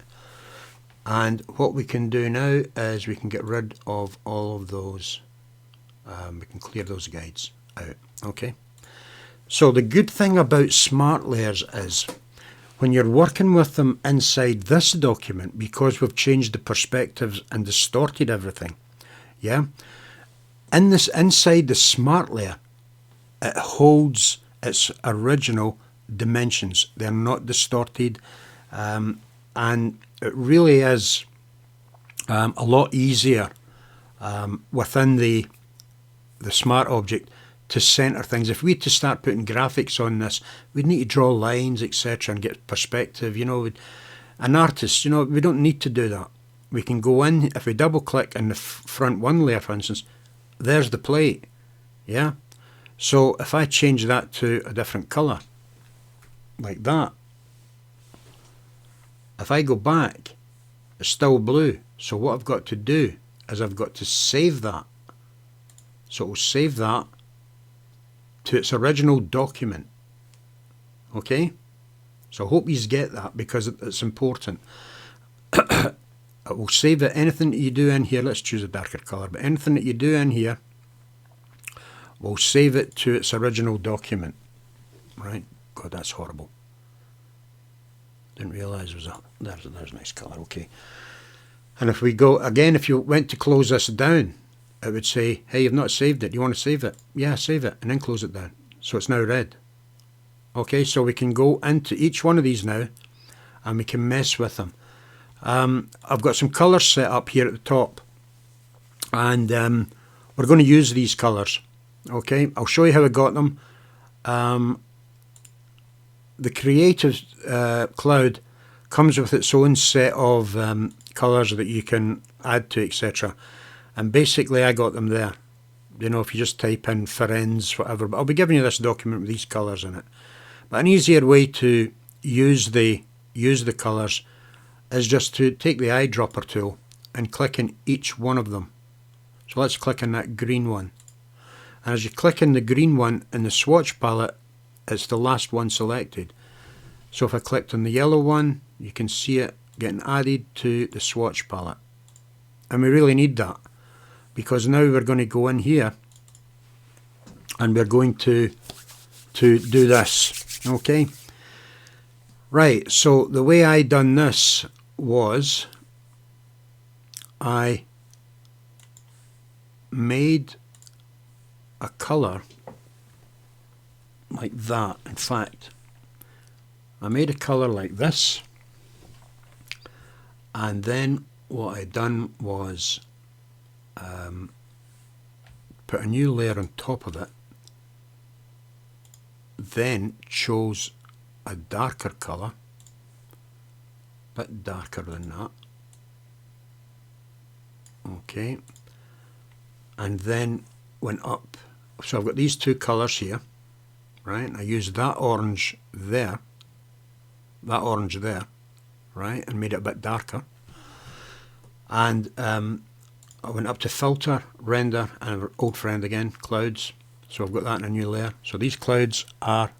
And what we can do now is we can get rid of all of those, we can clear those guides out. Okay. So the good thing about smart layers is when you're working with them inside this document, because we've changed the perspectives and distorted everything, yeah, inside the smart layer, it holds its original dimensions. They're not distorted, and it really is a lot easier within the smart object to center things. If we had to start putting graphics on this, we'd need to draw lines, etc., and get perspective. You know, an artist, you know, we don't need to do that. We can go in, if we double click in the front one layer, for instance, there's the plate. Yeah. So if I change that to a different color, like that, if I go back, it's still blue. So what I've got to do is I've got to save that. So it will save that to its original document. Okay? So I hope you get that because it's important. It will save it. Anything that you do in here, let's choose a darker colour, but anything that you do in here will save it to its original document. Right? God, that's horrible. Didn't realise it was that. There's a nice colour. Okay. And if we go, again, if you went to close this down, it would say, hey, you've not saved it. You want to save it? Yeah, save it. And then close it down. So it's now red. Okay, so we can go into each one of these now and we can mess with them. I've got some colours set up here at the top. And we're going to use these colours. Okay, I'll show you how I got them. The Creative Cloud comes with its own set of colours that you can add to, etc. And basically I got them there. You know, if you just type in Firenze, whatever. But I'll be giving you this document with these colours in it. But an easier way to use the colours is just to take the eyedropper tool and click in each one of them. So let's click on that green one. And as you click in the green one in the swatch palette, it's the last one selected. So if I clicked on the yellow one, you can see it getting added to the swatch palette. And we really need that, because now we're going to go in here and we're going to do this. Okay. Right, so the way I done this was I made a colour like that. In fact, I made a colour like this, and then what I done was put a new layer on top of it, then chose a darker colour, a bit darker than that, okay, and then went up. So I've got these two colours here, right, and I used that orange there, right, and made it a bit darker. And I went up to filter, render, and our old friend again, clouds. So I've got that in a new layer. So these clouds are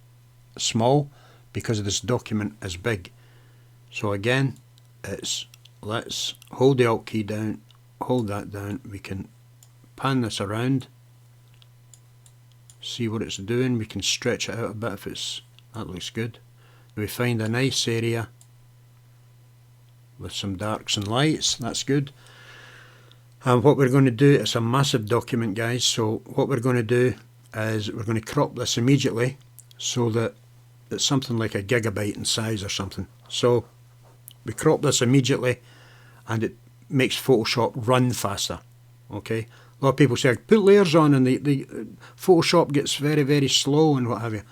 small because this document is big. So again, it's, let's hold the Alt key down, hold that down. We can pan this around, see what it's doing. We can stretch it out a bit if it's, that looks good. We find a nice area with some darks and lights. That's good. And what we're going to do, it's a massive document, guys, so what we're going to do is we're going to crop this immediately so that it's something like a gigabyte in size or something. So we crop this immediately and it makes Photoshop run faster. Okay, a lot of people say put layers on and the Photoshop gets very, very slow and what have you.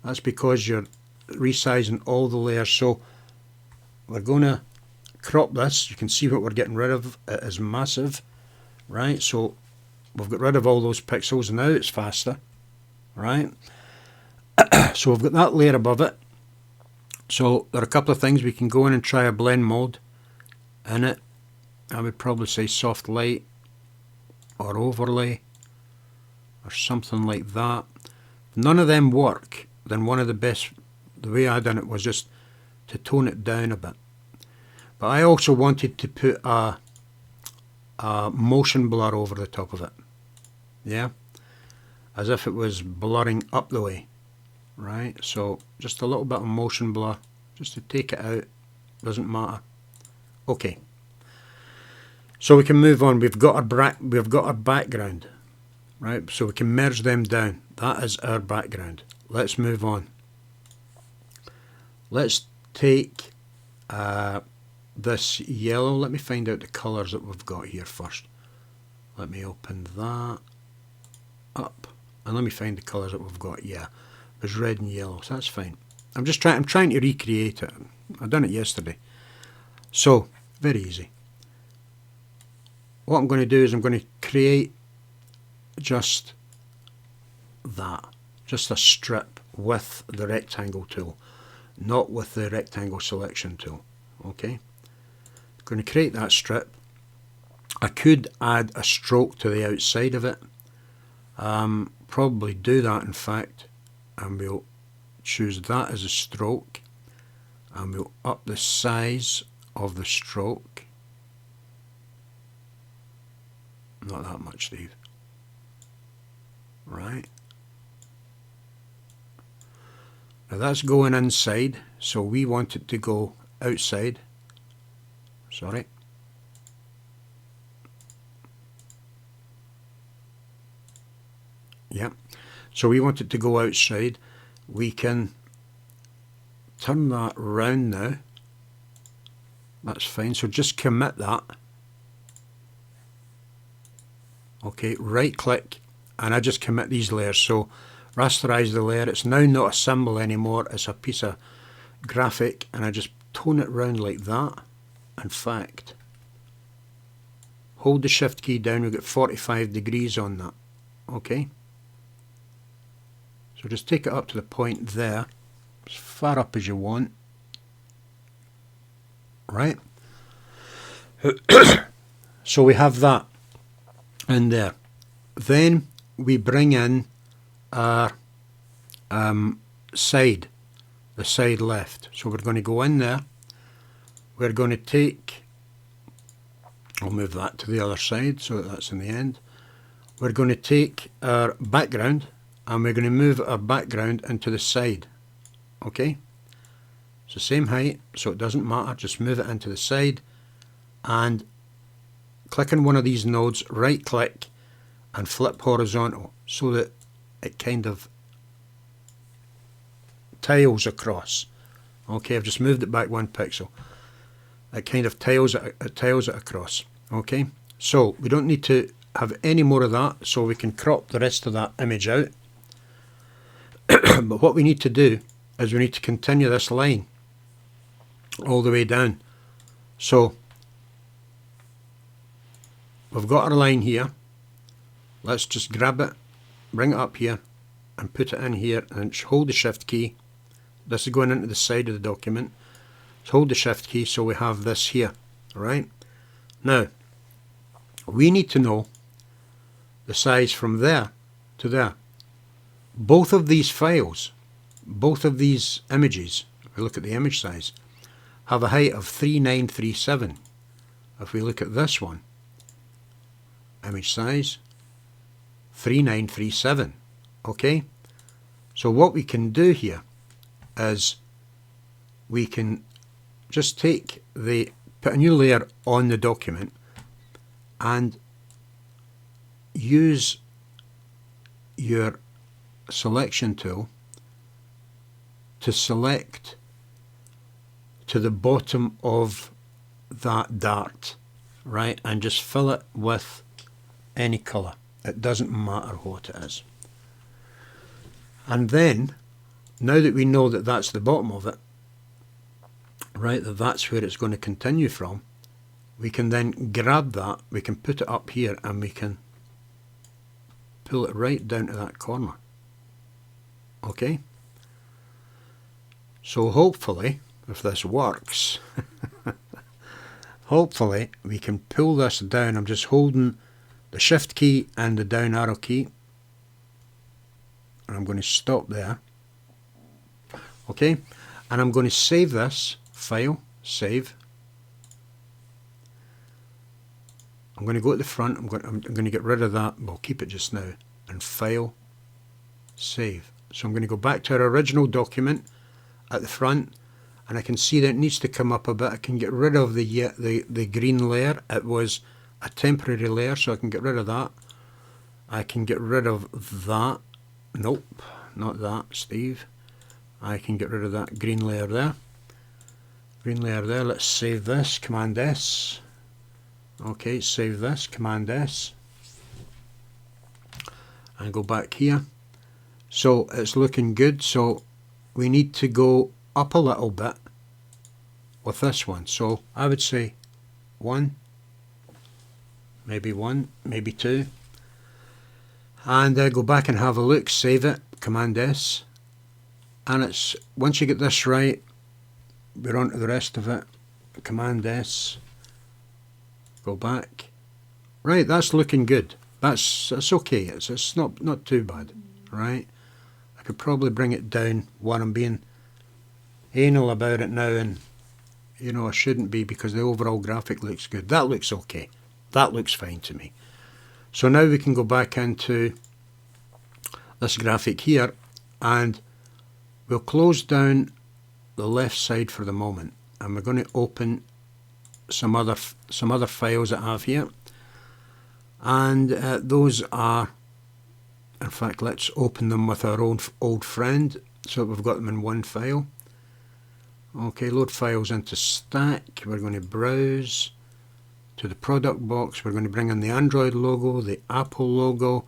That's because you're resizing all the layers. So we're going to crop this. You can see what we're getting rid of. It is massive, right? So we've got rid of all those pixels. Now it's faster, right? So we've got that layer above it. So there are a couple of things. We can go in and try a blend mode in it. I would probably say soft light or overlay or something like that. If none of them work, then one of the best, the way I done it was just to tone it down a bit. But I also wanted to put a motion blur over the top of it, yeah, as if it was blurring up the way, right? So just a little bit of motion blur just to take it out, doesn't matter. Okay, so we can move on. We've got our background, right? So we can merge them down. That is our background. Let's move on. Let's take this yellow. Let me find out the colours that we've got here first. Let me open that up and let me find the colours that we've got. Yeah, there's red and yellow, so that's fine. I'm trying to recreate it. I've done it yesterday. So very easy. What I'm going to do is I'm going to create just that, just a strip with the rectangle tool, not with the rectangle selection tool. Okay, going to create that strip. I could add a stroke to the outside of it, probably do that in fact, and we'll choose that as a stroke and we'll up the size of the stroke. Not that much, Steve. Right, now that's going inside, so we want it to go outside. Sorry. Yeah, so we want it to go outside. We can turn that round now. That's fine, so just commit that. Okay, right click and I just commit these layers. So rasterize the layer. It's now not a symbol anymore, it's a piece of graphic, and I just tone it round like that. In fact, hold the shift key down, we get 45 degrees on that. Okay, so just take it up to the point there, as far up as you want, right? So we have that in there. Then we bring in our side, the side left. So we're going to go in there, we're going to take, I'll move that to the other side so that that's in the end. We're going to take our background and we're going to move our background into the side. Okay, it's the same height, so it doesn't matter, just move it into the side and click on one of these nodes, right click and flip horizontal so that it kind of tiles across. Okay, I've just moved it back 1 pixel. It kind of tiles it across. Okay, so we don't need to have any more of that, so we can crop the rest of that image out. But what we need to do is we need to continue this line all the way down. So we've got our line here. Let's just grab it, bring it up here and put it in here and hold the shift key. This is going into the side of the document. So hold the shift key so we have this here. Alright, now we need to know the size from there to there. Both of these files, both of these images, if we look at the image size, have a height of 3937. If we look at this one, image size 3937. Okay, so what we can do here is we can just put a new layer on the document and use your selection tool to select to the bottom of that dart, right, and just fill it with any colour. It doesn't matter what it is. And then, now that we know that that's the bottom of it, right, that's where it's going to continue from, we can then grab that, we can put it up here and we can pull it right down to that corner. Okay, So hopefully, if this works, hopefully we can pull this down. I'm just holding the shift key and the down arrow key, and I'm going to stop there. Okay, and I'm going to save this file, save. I'm going to go to the front, I'm going to get rid of that, but I'll keep it just now, and file, save. So I'm going to go back to our original document at the front, and I can see that it needs to come up a bit. I can get rid of the green layer. It was a temporary layer, so I can get rid of that. I can get rid of that. Nope, not that, Steve. I can get rid of that green layer there. Green layer there. Let's save this, Command S. Okay, save this, Command S, and go back here. So it's looking good. So we need to go up a little bit with this one. So I would say 1, maybe 2, and go back and have a look, save it, Command S, and it's, once you get this right, we're on to the rest of it, Command S. Go back. Right, that's looking good. That's okay. It's not too bad. Right. I could probably bring it down while I'm being anal about it now, and you know I shouldn't be, because the overall graphic looks good. That looks okay. That looks fine to me. So now we can go back into this graphic here, and we'll close down the left side for the moment, and we're going to open some other files that I have here, and those are, in fact, let's open them with our own old friend, so that we've got them in one file. Okay, load files into stack. We're going to browse to the product box. We're going to bring in the Android logo, the Apple logo,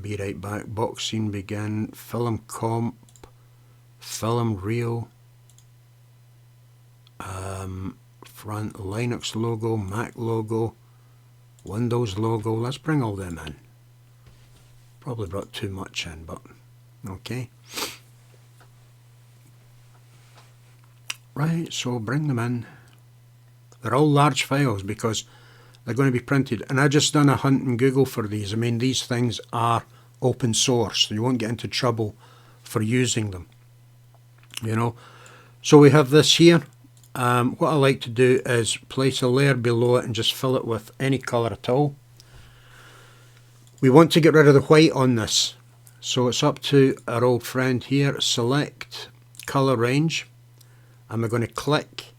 be right back, box scene begin, film comp, film reel, front Linux logo, Mac logo, Windows logo. Let's bring all them in. Probably brought too much in, but okay. Right, so bring them in. They're all large files because they're going to be printed. And I just done a hunt in Google for these. I mean, these things are open source, so you won't get into trouble for using them. You know, so we have this here. What I like to do is place a layer below it and just fill it with any colour at all. We want to get rid of the white on this, so it's up to our old friend here, select colour range, and we're going to click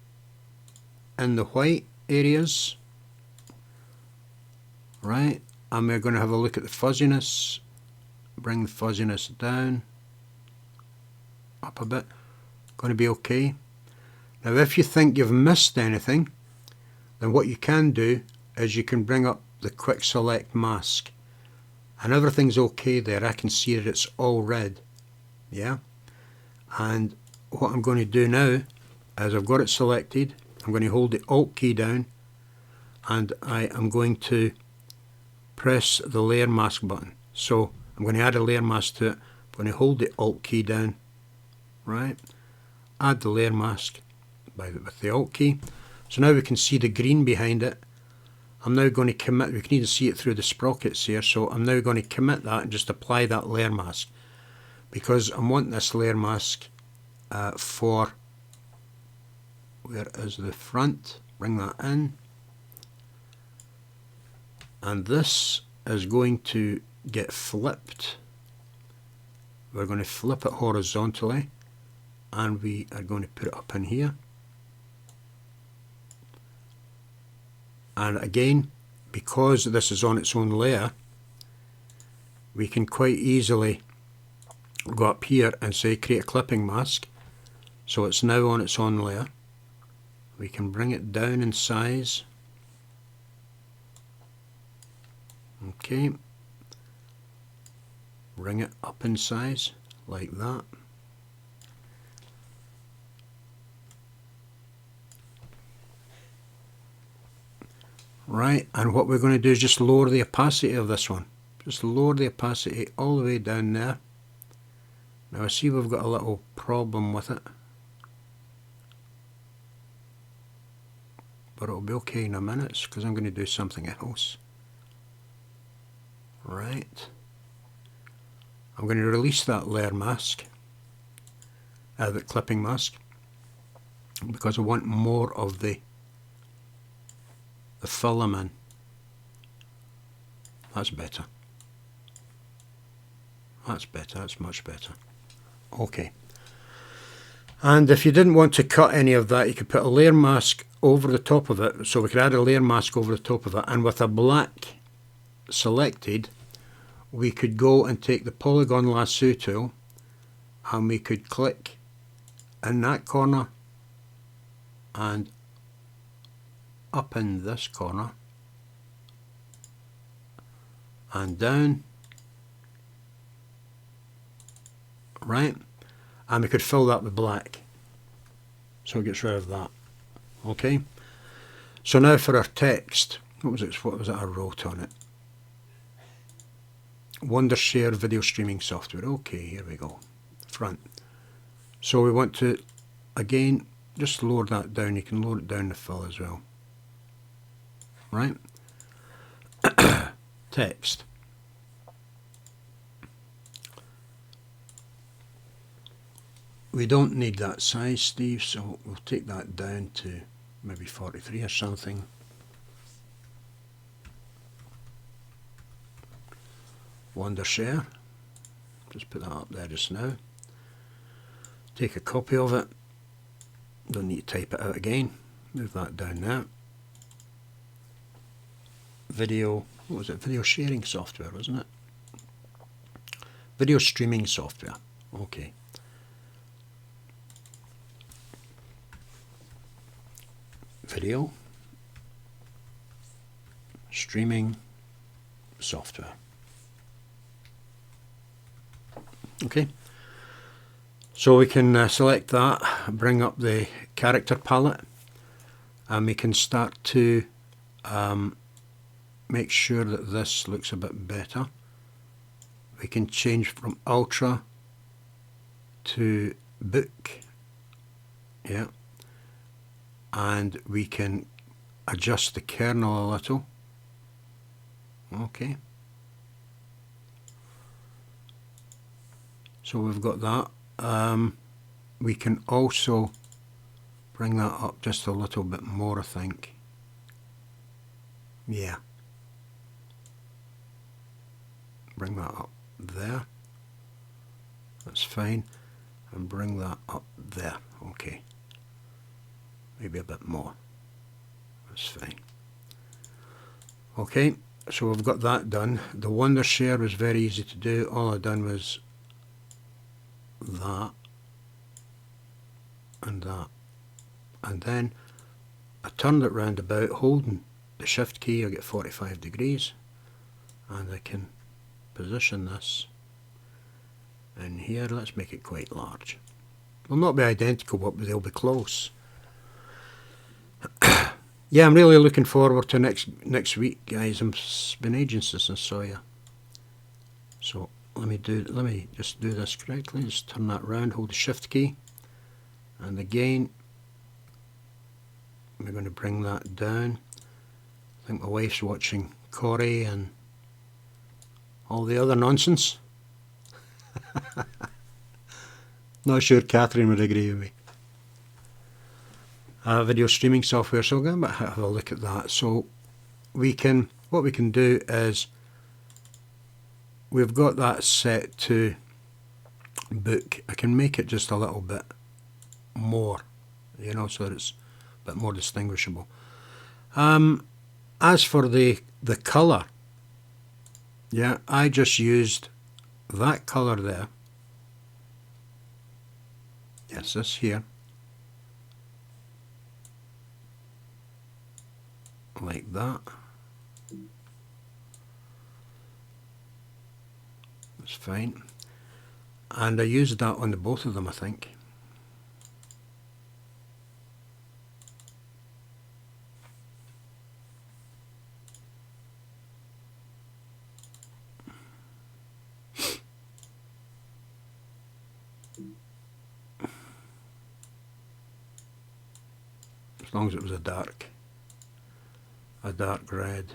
in the white areas, right, and we're going to have a look at the fuzziness, bring the fuzziness down, up a bit, going to be okay. Now if you think you've missed anything, then what you can do is you can bring up the quick select mask, and everything's okay there. I can see that it's all red, yeah. And what I'm going to do now is I've got it selected, I'm going to hold the Alt key down, and I am going to press the layer mask button. So I'm going to add a layer mask to it. I'm going to hold the Alt key down, right, add the layer mask with the Alt key. So now we can see the green behind it. I'm now going to commit, we can even see it through the sprockets here, so I'm now going to commit that and just apply that layer mask, because I'm wanting this layer mask for, where is the front, bring that in, and this is going to get flipped. We're going to flip it horizontally, and we are going to put it up in here. And again, because this is on its own layer, we can quite easily go up here and say create a clipping mask. So it's now on its own layer. We can bring it down in size. Okay. Bring it up in size like that. Right, and what we're going to do is just lower the opacity of this one. Just lower the opacity all the way down there. Now I see we've got a little problem with it. but it'll be okay in a minute because I'm going to do something else. Right. I'm going to release that layer mask, the clipping mask, because I want more of the film in. That's better. That's better, that's much better. Okay. And if you didn't want to cut any of that, you could put a layer mask over the top of it. So we could add a layer mask over the top of it, and with a black selected, we could go and take the polygon lasso tool and we could click in that corner and up in this corner and down, right, and we could fill that with black, so it gets rid of that. Okay, so now for our text, what was it I wrote on it? Wondershare video streaming software. Okay, here we go, front. So we want to again just lower that down. You can lower it down the fill as well, right? Text. We don't need that size, Steve, so we'll take that down to maybe 43 or something. Wondershare. Just put that up there just now. Take a copy of it. Don't need to type it out again. Move that down there. Video, what was it? Video sharing software, wasn't it? Video streaming software. Okay. Video streaming software. Okay, so we can select that, bring up the character palette, and we can start to make sure that this looks a bit better. We can change from ultra to book, yeah, and we can adjust the kernel a little. Okay, so we've got that. We can also bring that up just a little bit more, I think. Yeah, bring that up there, that's fine, and bring that up there. Okay, maybe a bit more, that's fine. Okay, so we've got that done. The Wondershare was very easy to do. All I done was that and that, and then I turned it round about, holding the shift key. I get 45 degrees, and I can position this in here. Let's make it quite large. They'll not be identical, but they'll be close. Yeah, I'm really looking forward to next week, guys. It's been ages since I saw you. So let me just do this correctly. Just turn that round, hold the shift key, and again we're going to bring that down. I think my wife's watching Corey and all the other nonsense. Not sure Catherine would agree with me. Video streaming software, so we're going to have a look at that. So what we can do is, we've got that set to book. I can make it just a little bit more, you know, so that it's a bit more distinguishable. As for the colour, yeah, I just used that colour there. Yes, this here. Like that. That's fine. And I used that on the both of them, I think. As long as it was a dark a dark red.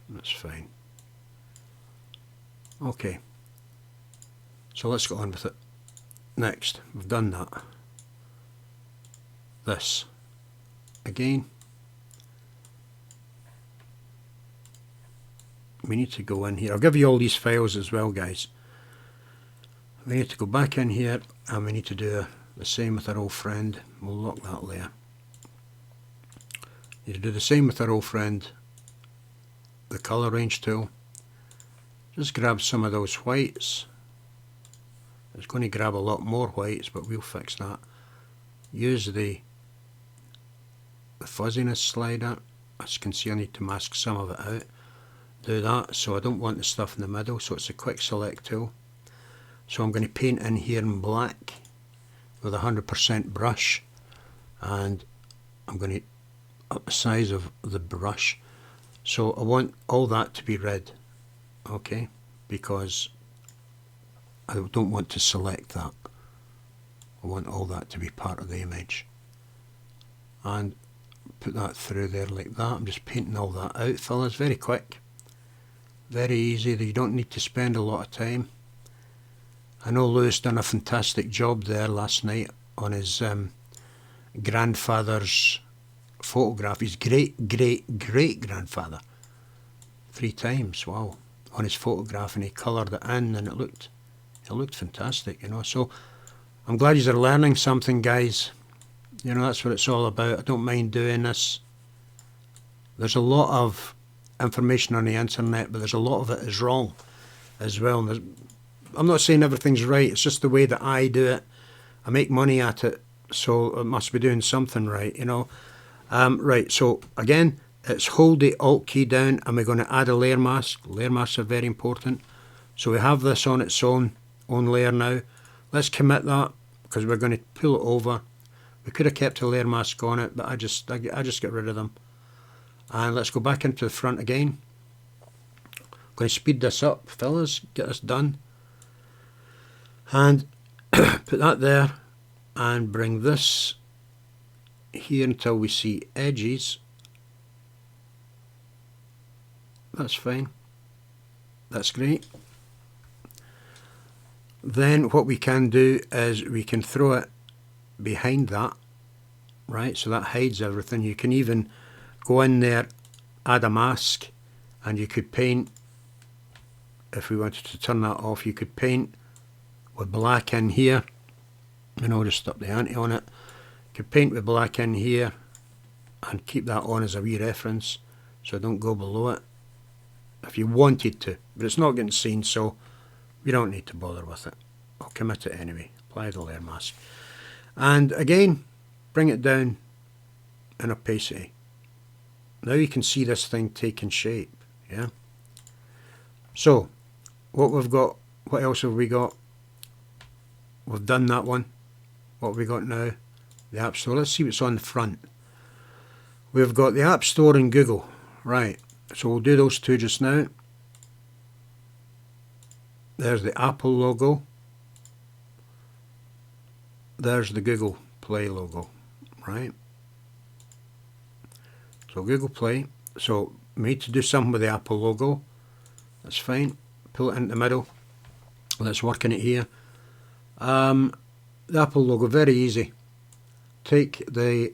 That's fine. Okay, so let's get on with it. Next, we've done that. This again, we need to go in here. I'll give you all these files as well, guys. We need to go back in here and we need to do the same with our old friend. We'll lock that layer. Need to do the same with our old friend, the color range tool. Just grab some of those whites. It's going to grab a lot more whites, but we'll fix that. Use the fuzziness slider. As you can see, I need to mask some of it out. Do that, so I don't want the stuff in the middle, so it's a quick select tool. So I'm going to paint in here in black with a 100% brush, and I'm going to up the size of the brush. So I want all that to be red, okay, because I don't want to select that. I want all that to be part of the image, and put that through there like that. I'm just painting all that out, fellas. Very quick, very easy. You don't need to spend a lot of time. I know Lewis done a fantastic job there last night on his grandfather's photograph. His great-great-great-grandfather. 3 times, wow, on his photograph, and he coloured it in, and it looked fantastic, you know. So I'm glad you're learning something, guys. You know, that's what it's all about. I don't mind doing this. There's a lot of information on the internet, but there's a lot of it is wrong as well. I'm not saying everything's right, it's just the way that I do it. I make money at it, so it must be doing something right, you know. Right, so again, it's hold the Alt key down and we're going to add a layer mask. Layer masks are very important. So we have this on its own layer now. Let's commit that because we're going to pull it over. We could have kept a layer mask on it, but I just get rid of them. And let's go back into the front again. I'm going to speed this up, fellas, get this done. And put that there and bring this here until we see edges. That's fine. That's great. Then what we can do is we can throw it behind that, right? So that hides everything. You can even go in there, add a mask, and you could paint, if we wanted to turn that off, you could paint with black in here, you know, just up the ante on it. You could paint with black in here and keep that on as a wee reference so don't go below it if you wanted to, but it's not getting seen, so we don't need to bother with it. I'll commit it anyway. Apply the layer mask and again bring it down in opacity. Now you can see this thing taking shape. Yeah, so what we've got, what else have we got? We've done that one. What have we got now? The App Store. Let's see what's on the front. We've got the App Store and Google. Right, so we'll do those two just now. There's the Apple logo. There's the Google Play logo. Right. So Google Play. So we need to do something with the Apple logo. That's fine. Pull it into the middle. Let's work in it here. The Apple logo, very easy. Take the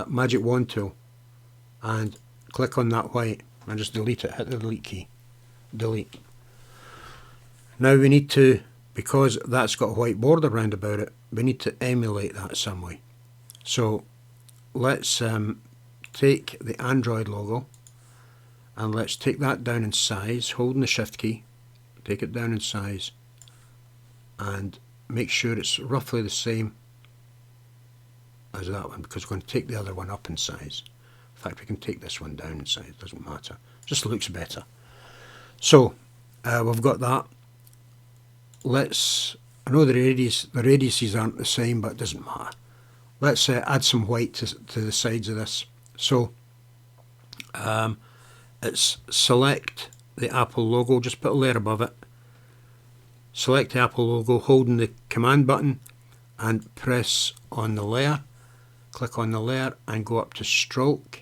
magic wand tool and click on that white and just delete it. Hit the delete key. Delete. Now we need to, because that's got a white border round about it, we need to emulate that some way. So let's take the Android logo and let's take that down in size, holding the Shift key, take it down in size and make sure it's roughly the same as that one, because we're going to take the other one up in size. In fact, we can take this one down in size, doesn't matter, just looks better. So we've got that. Let's, I know the radiuses aren't the same, but it doesn't matter. Let's add some white to the sides of this. So it's select the Apple logo, just put a layer above it. Select the Apple logo, holding the command button and press on the layer. Click on the layer and go up to stroke.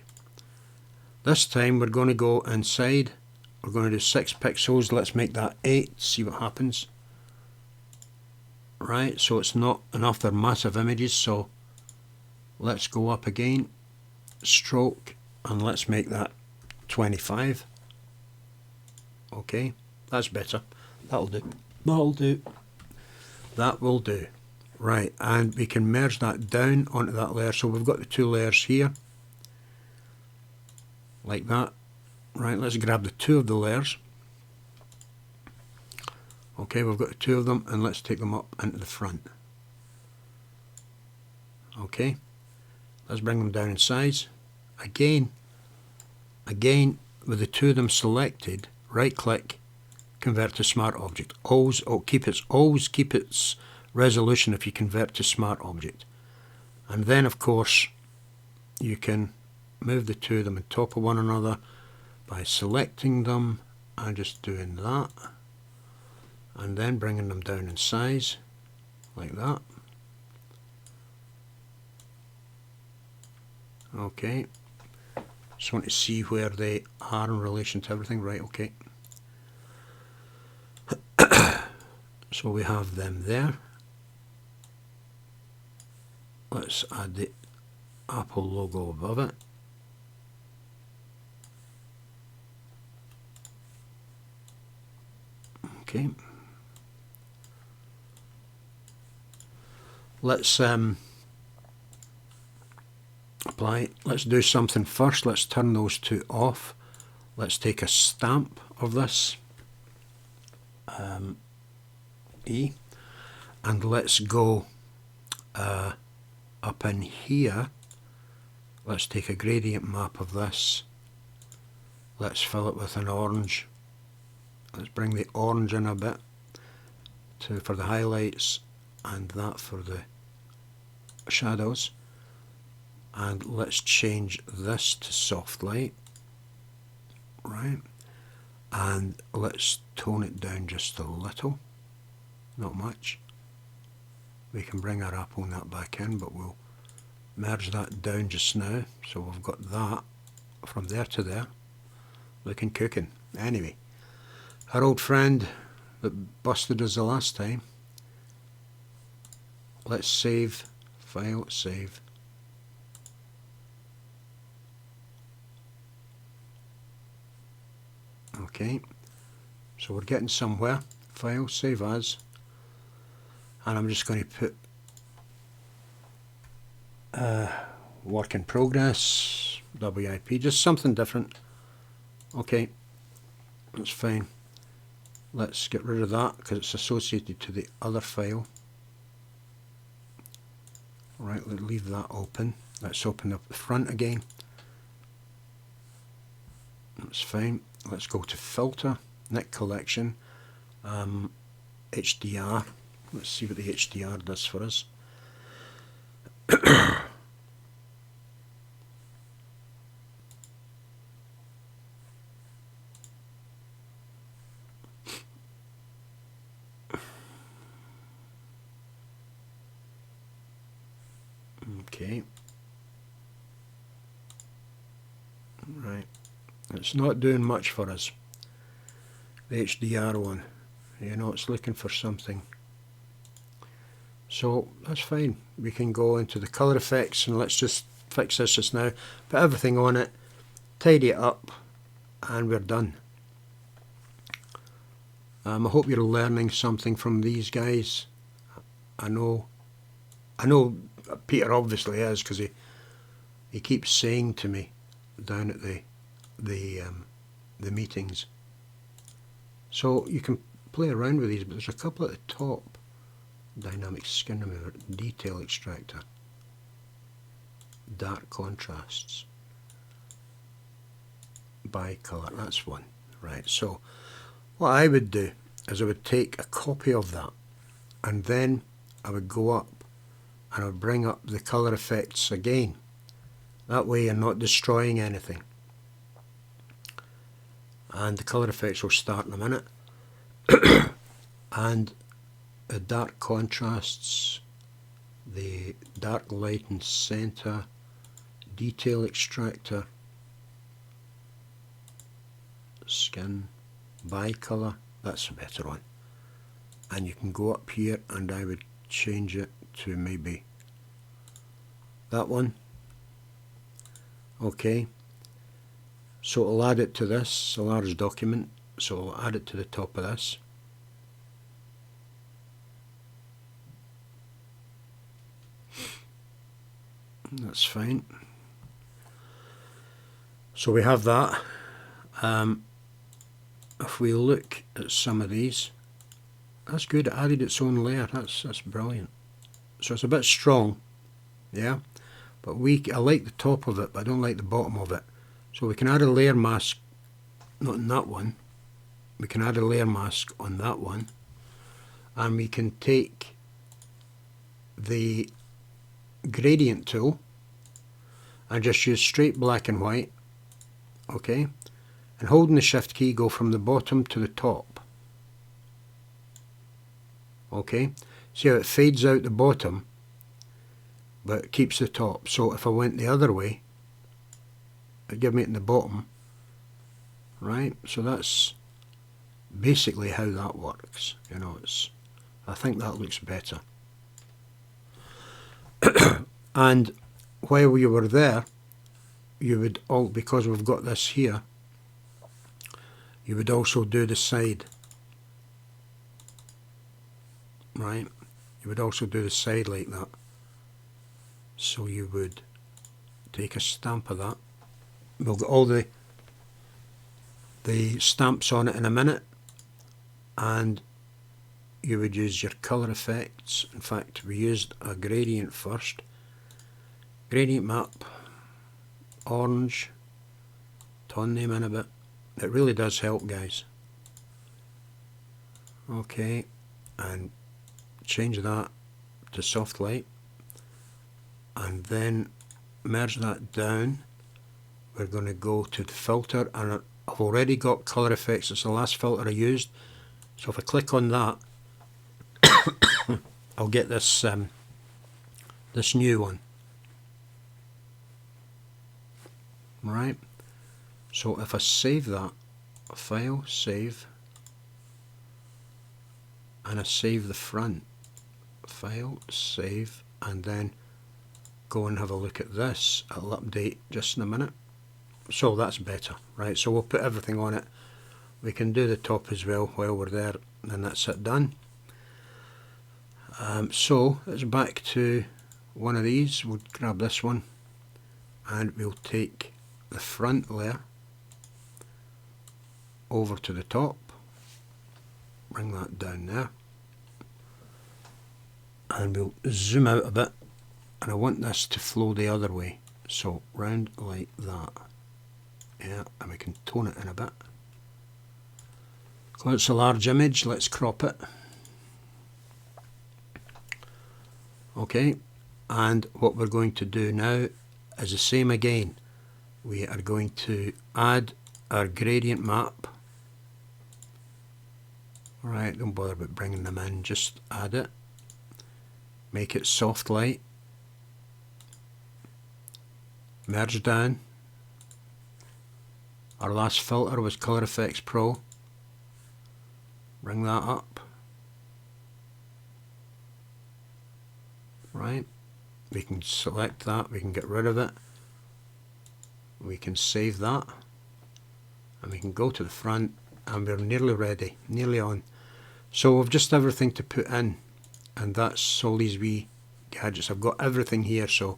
This time we're going to go inside. We're going to do 6 pixels. Let's make that 8, see what happens. Right, so it's not enough, they're massive images, so let's go up again, stroke, and let's make that 25. Okay, that's better. That'll do. That'll do. That will do. Right, and we can merge that down onto that layer. So we've got the 2 layers here, like that. Right, let's grab the 2 of the layers. Okay, we've got the 2 of them, and let's take them up into the front. Okay, let's bring them down in size. Again, with the 2 of them selected, right click, convert to smart object. Always keep its resolution if you convert to smart object. And then of course you can move the 2 of them on top of one another by selecting them and just doing that, and then bringing them down in size like that. Okay, just want to see where they are in relation to everything. Right, okay. So we have them there. Let's add the Apple logo above it. Okay. Let's apply. Let's do something first. Let's turn those 2 off. Let's take a stamp of this. E, and let's go up in here. Let's take a gradient map of this. Let's fill it with an orange. Let's bring the orange in a bit for the highlights, and that for the shadows. And let's change this to soft light. Right, and let's tone it down just a little, not much. We can bring our apple and that back in, but we'll merge that down just now. So we've got that from there to there, looking cooking. Anyway, our old friend that busted us the last time. Let's save, file, save. Okay, so we're getting somewhere. File, save as, and I'm just going to put work in progress, WIP, just something different. Okay, that's fine. Let's get rid of that because it's associated to the other file. Right, let's leave that open. Let's open up the front again. That's fine. Let's go to filter, Nick collection, HDR. Let's see what the HDR does for us. Okay. Right. It's not doing much for us. The HDR one. You know, it's looking for something. So that's fine. We can go into the color effects and let's just fix this just now. Put everything on it, tidy it up, and we're done. I hope you're learning something from these guys. I know Peter obviously is, because he keeps saying to me down at the meetings. So you can play around with these, but there's a couple at the top. Dynamic skin remover, detail extractor, dark contrasts, by colour, that's one. Right, so what I would do is I would take a copy of that and then I would go up and I would bring up the colour effects again. That way you're not destroying anything. And the colour effects will start in a minute. And the dark contrasts, the dark light and centre, detail extractor, skin, bicolor, that's a better one. And you can go up here and I would change it to maybe that one. Okay, so I'll add it to this, a large document, so I'll add it to the top of this. That's fine. So we have that. If we look at some of these, that's good, it added its own layer, that's brilliant. So it's a bit strong, yeah, but I like the top of it, but I don't like the bottom of it. So we can add a layer mask, not in that one, we can add a layer mask on that one, and we can take the gradient tool and just use straight black and white, okay, and holding the shift key go from the bottom to the top. Okay, see how it fades out the bottom but it keeps the top. So if I went the other way, it'd give me it in the bottom, right? So that's basically how that works, you know. I think that looks better. And while you were there, you would because we've got this here, you would also do the side, right? You would also do the side like that. So you would take a stamp of that. We'll get all the stamps on it in a minute, and you would use your colour effects. In fact, we used a gradient first. Gradient map, orange, tone them in a bit. It really does help, guys. Okay, and change that to soft light, and then merge that down. We're going to go to the filter, and I've already got colour effects. It's the last filter I used. So if I click on that, I'll get this this new one. Right. So if I save that file, save, and I save the front file, save, and then go and have a look at this, it'll update just in a minute. So that's better, right? So we'll put everything on it. We can do the top as well while we're there, and that's it done. So it's back to one of these. We'll grab this one and we'll take the front layer over to the top, bring that down there, and we'll zoom out a bit, and I want this to flow the other way, so round like that. Yeah, and we can tone it in a bit. Because it's a large image, let's crop it. Okay, and what we're going to do now is the same again. We are going to add our gradient map. Right, don't bother about bringing them in, just add it. Make it soft light. Merge down. Our last filter was Color Effects Pro. Bring that up. Right, we can select that, we can get rid of it, we can save that, and we can go to the front, and we're nearly ready, nearly on. So we've just everything to put in, and that's all these wee gadgets. I've got everything here, so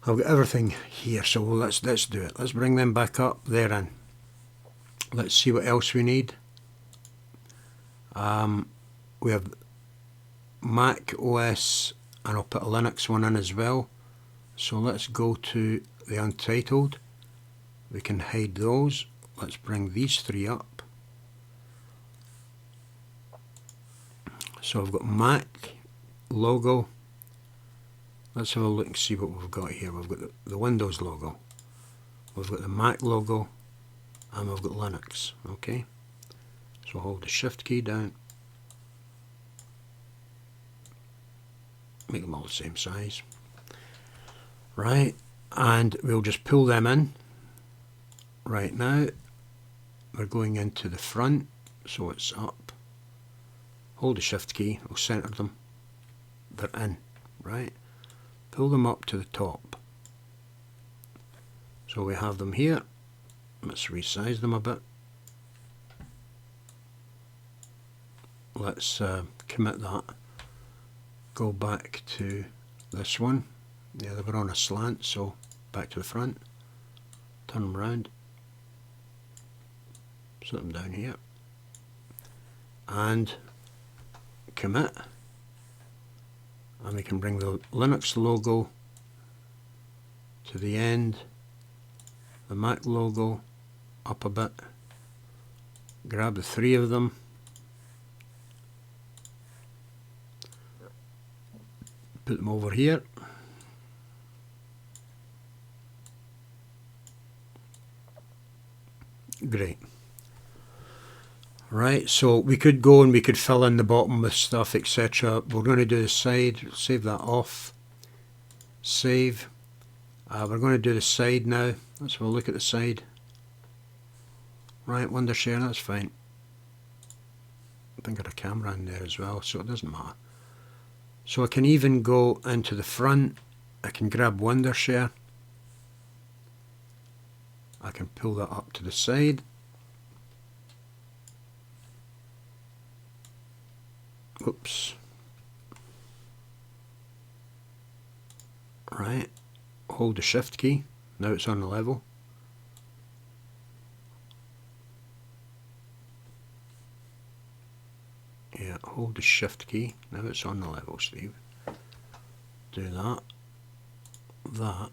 I've got everything here, so let's do it. Let's bring them back up there, and let's see what else we need. We have Mac OS, and I'll put a Linux one in as well. So let's go to the Untitled. We can hide those. Let's bring these three up. So I've got Mac logo. Let's have a look and see what we've got here. We've got the Windows logo, we've got the Mac logo, and we've got Linux. Okay, so hold the shift key down, make them all the same size, right, and we'll just pull them in right now. we're going into the front, so it's up. Hold the shift key, it'll center them. They're in, right? Pull them up to the top. So we have them here. Let's resize them a bit. Let's commit that. Go back to this one. Yeah, they were on a slant, so back to the front. Turn them around. Set them down here. And commit. And we can bring the Linux logo to the end. The Mac logo up a bit. Grab the three of them. Put them over here. Great. Right, so we could go and we could fill in the bottom with stuff, etc. We're going to do the side. Save that off. Save. We're going to do the side now. Let's have a look at the side. Right, Wondershare, that's fine. I think I got a camera in there as well, so it doesn't matter. So I can even go into the front. I can grab Wondershare. I can pull that up to the side. Oops. Right. Hold the shift key. Now it's on the level. Yeah, hold the shift key. Now it's on the level, Steve. Do that. That.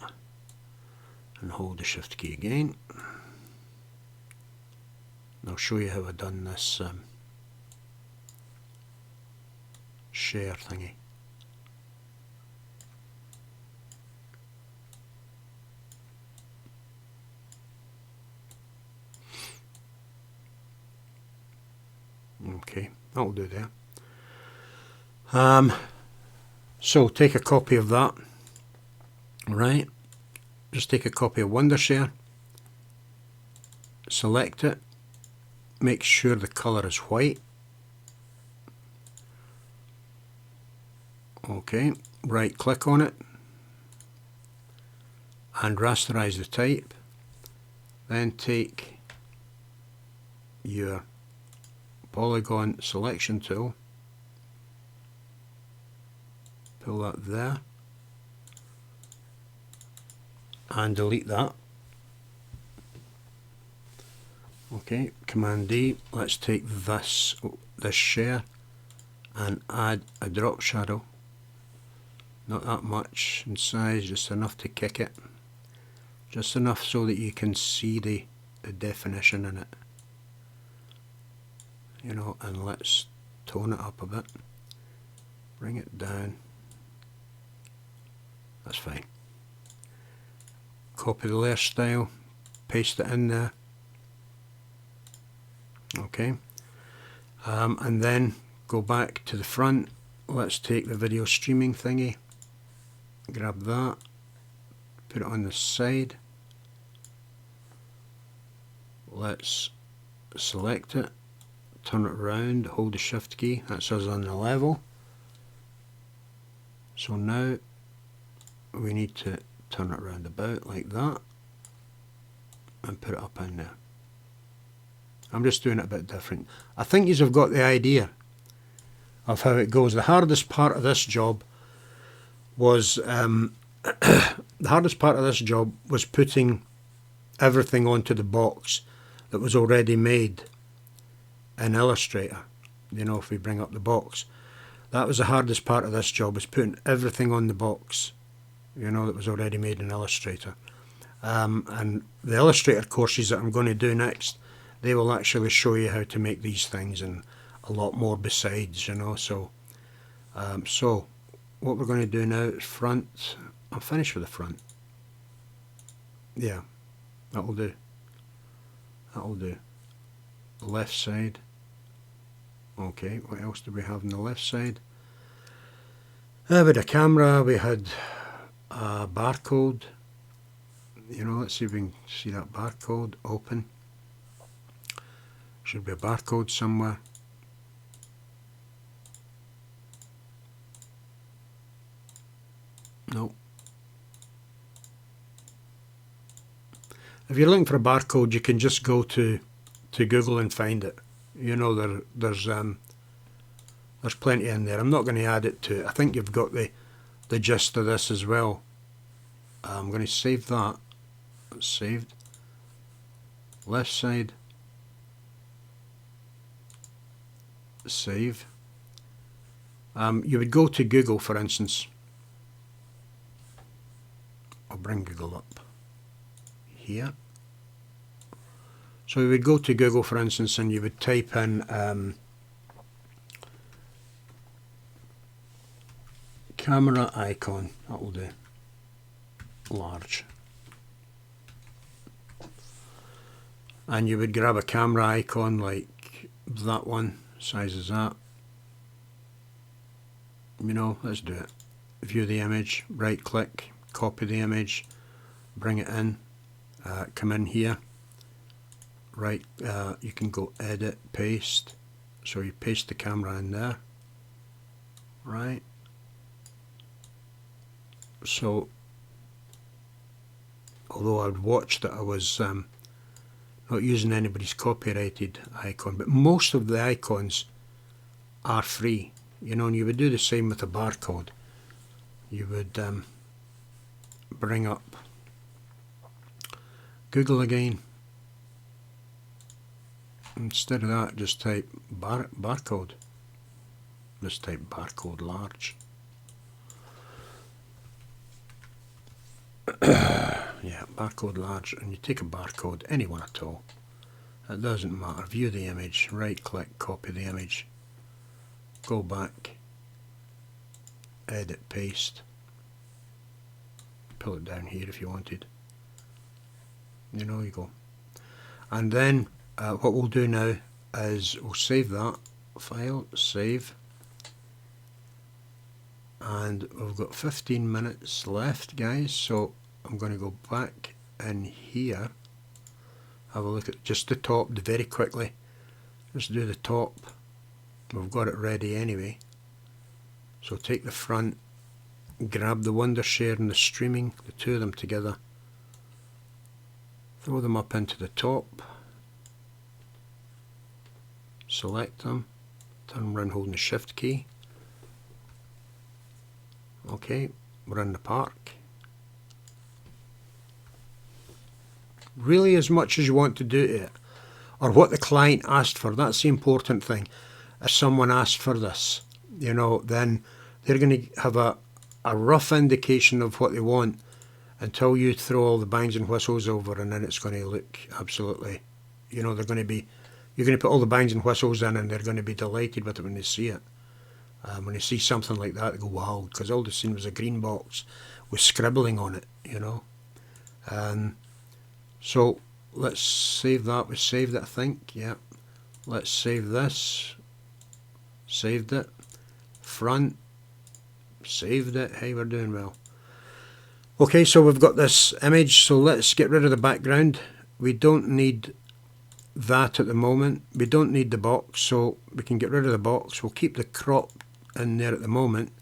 And hold the shift key again. And I'll show you how I've done this share thingy. Okay, that'll do there. So take a copy of that. Right. Just take a copy of Wondershare. Select it. Make sure the colour is white. Okay, right click on it and rasterize the type. Then take your polygon selection tool, pull that there and delete that. Okay, Command D. Let's take this share and add a drop shadow. Not that much in size, just enough to kick it. Just enough so that you can see the definition in it. You know, and let's tone it up a bit. Bring it down. That's fine. Copy the layer style, paste it in there. Okay. And then go back to the front. Let's take the video streaming thingy. Grab that, put it on the side. Let's select it, turn it around, hold the shift key, that's us on the level. So now we need to turn it around about like that and put it up in there. I'm just doing it a bit different. I think you've got the idea of how it goes. The hardest part of this job was putting everything onto the box that was already made in Illustrator. You know, if we bring up the box, that was the hardest part of this job, was putting everything on the box, you know, that was already made in Illustrator. And the Illustrator courses that I'm going to do next, they will actually show you how to make these things and a lot more besides, you know. So what we're going to do now is front. I'll finish with the front. Yeah, that'll do. That'll do. The left side. Okay, what else do we have on the left side? We had a camera, we had a barcode. You know, let's see if we can see that barcode. Open. Should be a barcode somewhere. No. If you're looking for a barcode, you can just go to Google and find it. You know, there's plenty in there. I'm not going to add it to it. I think you've got the gist of this as well. I'm going to save that. It's saved. Left side. Save. You would go to Google, for instance. I'll bring Google up here. So you would go to Google, for instance, and you would type in camera icon. That will do. Large. And you would grab a camera icon like that one, size is that. You know, let's do it. View the image, right click, copy the image, bring it in, come in here, right, you can go edit, paste, so you paste the camera in there, right, so although I'd watch that I was not using anybody's copyrighted icon, but most of the icons are free, you know, and you would do the same with a barcode. You would bring up Google again. Instead of that, just type barcode. Just type barcode large. Yeah, barcode large, and you take a barcode, any one at all. It doesn't matter. View the image, right click, copy the image, go back, edit, paste, pull it down here if you wanted. You know, you go. And then what we'll do now is we'll save that file, save, and we've got 15 minutes left, guys, so I'm going to go back in here, have a look at just the top very quickly. Just do the top. We've got it ready anyway, so take the front, grab the Wondershare and the streaming, the two of them together, throw them up into the top, select them, turn around holding the shift key. Okay, we're in the park. Really, as much as you want to do it, or what the client asked for, that's the important thing. If someone asked for this, you know, then they're going to have a rough indication of what they want until you throw all the bangs and whistles over, and then it's going to look absolutely, you know, you're going to put all the bangs and whistles in, and they're going to be delighted with it when they see it. When they see something like that, they go, wow, because all they've seen was a green box with scribbling on it, you know. So let's save that. We saved it, I think. Yeah. Let's save this. Saved it. Front. Saved it. Hey, we're doing well. Okay, so we've got this image, so let's get rid of the background. We don't need that at the moment. We don't need the box, so we can get rid of the box. We'll keep the crop in there at the moment.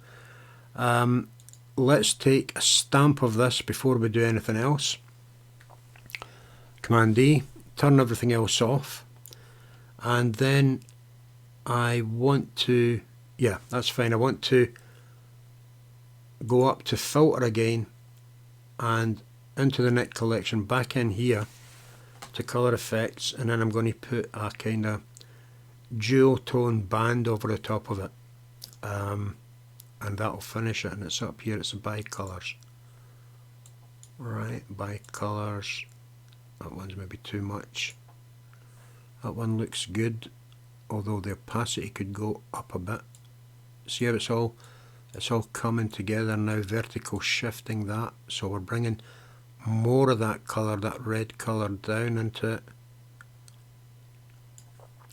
Let's take a stamp of this before we do anything else. Command D, turn everything else off, and then I want to, yeah, that's fine. I want to go up to filter again and into the Nik collection, back in here to color effects, and then I'm going to put a kind of duotone band over the top of it, and that'll finish it. And it's up here, it's by colors, right? By colors. That one's maybe too much. That one looks good, although the opacity could go up a bit. See how it's all coming together now, vertical shifting that, so we're bringing more of that colour, that red colour, down into it.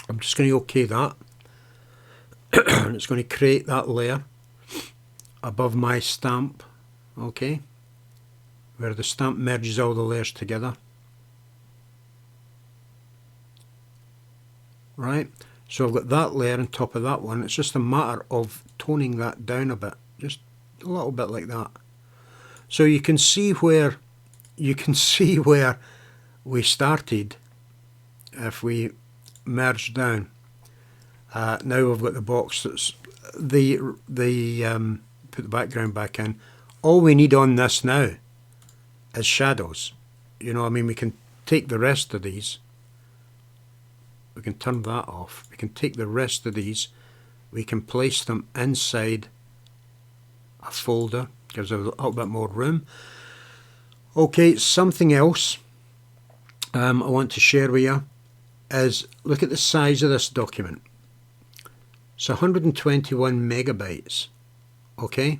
I'm just going to OK that, and it's going to create that layer above my stamp, okay, where the stamp merges all the layers together. right? So I've got that layer on top of that one. It's just a matter of toning that down a bit, just a little bit like that. So you can see where we started if we merge down. Now we've got the box that's put the background back in. All we need on this now is shadows. You know, I mean, we can take the rest of these. We can turn that off. We can take the rest of these. We can place them inside a folder. Gives us a little bit more room. Okay, something else I want to share with you is look at the size of this document. It's 121 megabytes. Okay,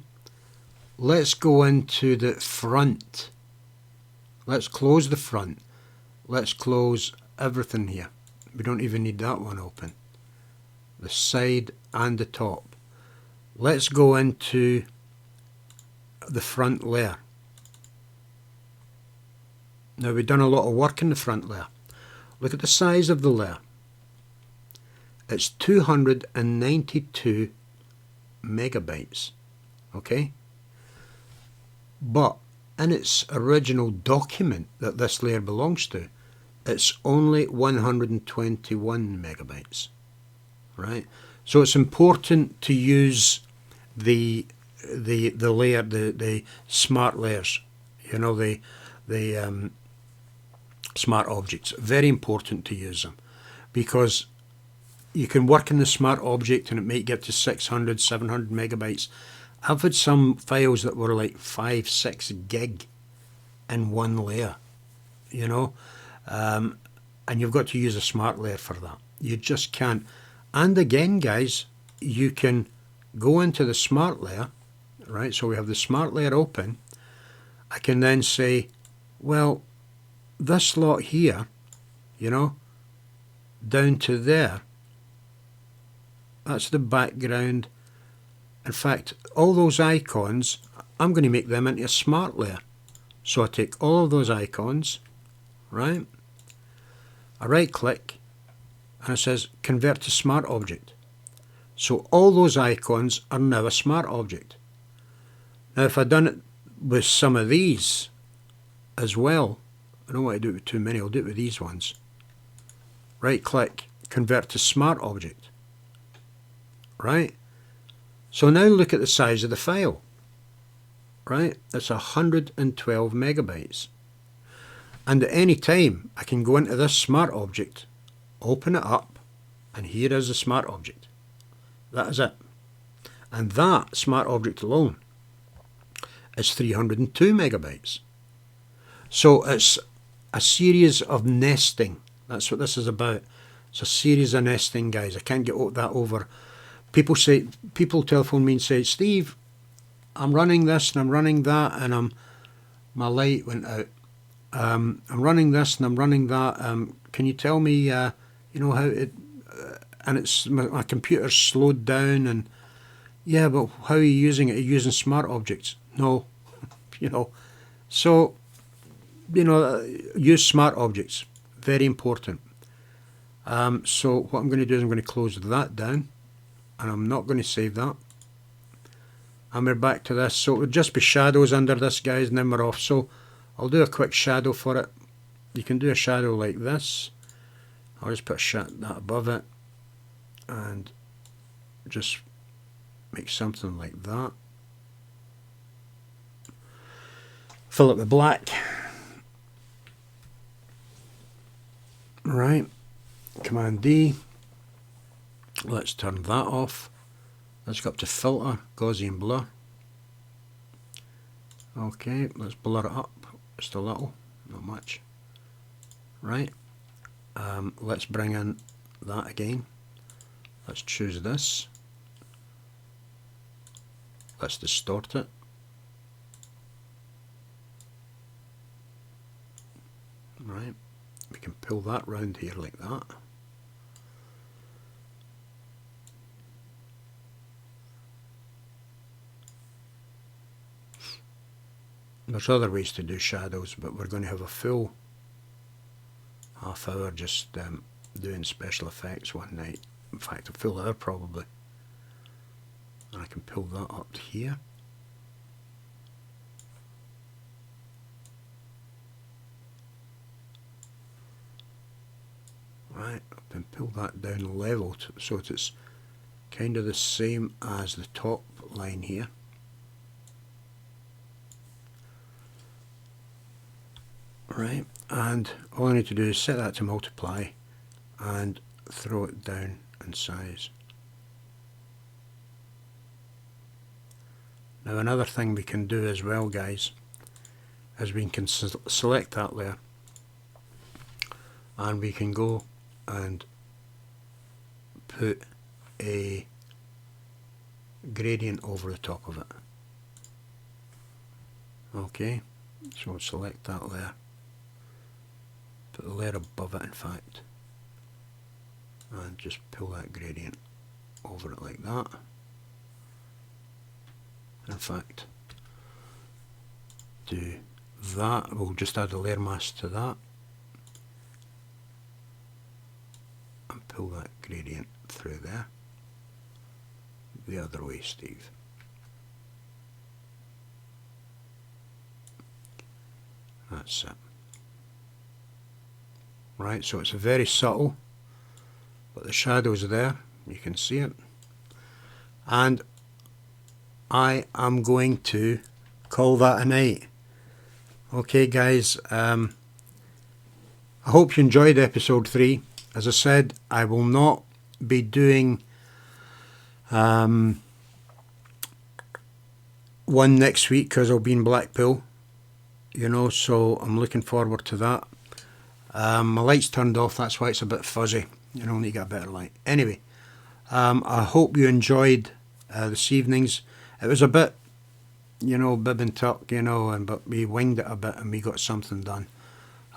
let's go into the front. Let's close the front. Let's close everything here. We don't even need that one open. The side and the top. Let's go into the front layer. Now we've done a lot of work in the front layer. Look at the size of the layer. It's 292 megabytes. Okay? But in its original document that this layer belongs to, it's only 121 megabytes. Right? So it's important to use the layer, the smart layers. You know, the smart objects. Very important to use them, because you can work in the smart object and it might get to 600, 700 megabytes. I've had some files that were like 5, 6 gig in one layer, you know, and you've got to use a smart layer for that. You just can't. And again, guys, you can go into the smart layer, right? So we have the smart layer open. I can then say, well, this lot here, you know, down to there, that's the background. In fact, all those icons, I'm going to make them into a smart layer. So I take all of those icons, right? I right click and it says convert to smart object. So all those icons are now a smart object. Now if I'd done it with some of these as well, I don't want to do it with too many, I'll do it with these ones. Right click, convert to smart object. Right? So now look at the size of the file. Right? It's 112 megabytes. And at any time I can go into this smart object, open it up, and here is the smart object. That is it. And that smart object alone is 302 megabytes. So it's a series of nesting. That's what this is about. It's a series of nesting, guys. I can't get that over. People telephone me and say, Steve, I'm running this and I'm running that, and my light went out. I'm running this and I'm running that. Can you tell me, you know, how it? And it's my computer's slowed down, and yeah, but how are you using it? Are you using smart objects? No, you know. So, you know, use smart objects. Very important. So what I'm going to do is I'm going to close that down, and I'm not going to save that. And we're back to this. So it would just be shadows under this, guys, and then we're off. So I'll do a quick shadow for it. You can do a shadow like this. I'll just put that above it and just make something like that. Fill it with black. Right. Command D. Let's turn that off. Let's go up to filter, Gaussian blur. Okay, let's blur it up just a little, not much. Right. Let's bring in that again. Let's choose this. Let's distort it. Right. We can pull that round here like that. There's other ways to do shadows, but we're going to have a full half hour just doing special effects one night. In fact, a full hour probably. And I can pull that up to here. Right, I can pull that down a level so it's kind of the same as the top line here. Right, and all I need to do is set that to multiply and throw it down in size. Now another thing we can do as well, guys, is we can select that layer and we can go and put a gradient over the top of it. Okay, so select that layer, put the layer above it in fact, and just pull that gradient over it like that. In fact, do that, we'll just add a layer mask to that and pull that gradient through there. The other way, Steve. That's it. Right, so it's very subtle, but the shadow's there, you can see it. And I am going to call that a night. Okay guys, I hope you enjoyed episode 3. As I said, I will not be doing one next week because I'll be in Blackpool, you know, so I'm looking forward to that. My light's turned off, that's why it's a bit fuzzy, you know, need to get a better light. Anyway, I hope you enjoyed this evening's. It was a bit, you know, bib and tuck, you know, but we winged it a bit and we got something done.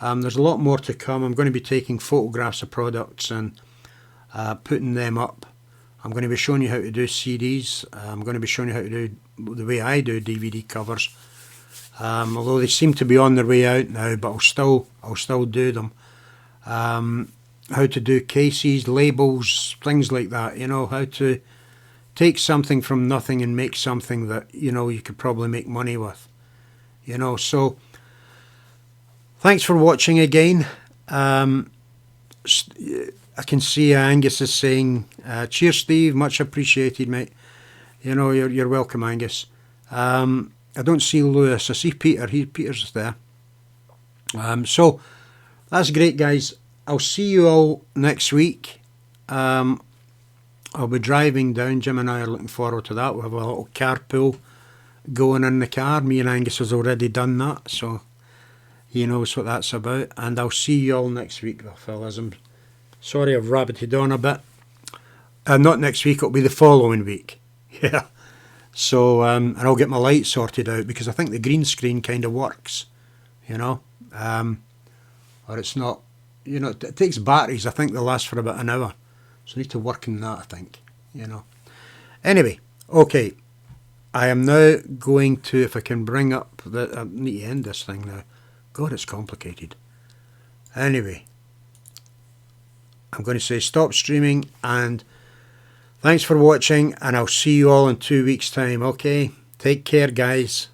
There's a lot more to come. I'm going to be taking photographs of products and putting them up. I'm going to be showing you how to do CDs. I'm going to be showing you how to do the way I do DVD covers. Although they seem to be on their way out now, but I'll still do them. How to do cases, labels, things like that. You know, how to take something from nothing and make something that, you know, you could probably make money with. You know, so thanks for watching again. I can see Angus is saying, cheers Steve, much appreciated mate. You know, you're welcome Angus. I don't see Lewis, I see Peter, Peter's there. So that's great guys. I'll see you all next week. I'll be driving down, Jim and I are looking forward to that. We'll have a little carpool going in the car. Me and Angus has already done that, so he knows what that's about. And I'll see you all next week, fellas. I'm sorry I've rabbited on a bit. Not next week, it'll be the following week. Yeah. So, and I'll get my light sorted out because I think the green screen kind of works, you know. Or it's not, you know, it takes batteries. I think they last for about an hour. So I need to work on that, I think, you know. Anyway, okay. I am now going to, if I can bring up, I need to end this thing now. God, it's complicated. Anyway, I'm going to say stop streaming and thanks for watching and I'll see you all in 2 weeks' time, okay? Take care, guys.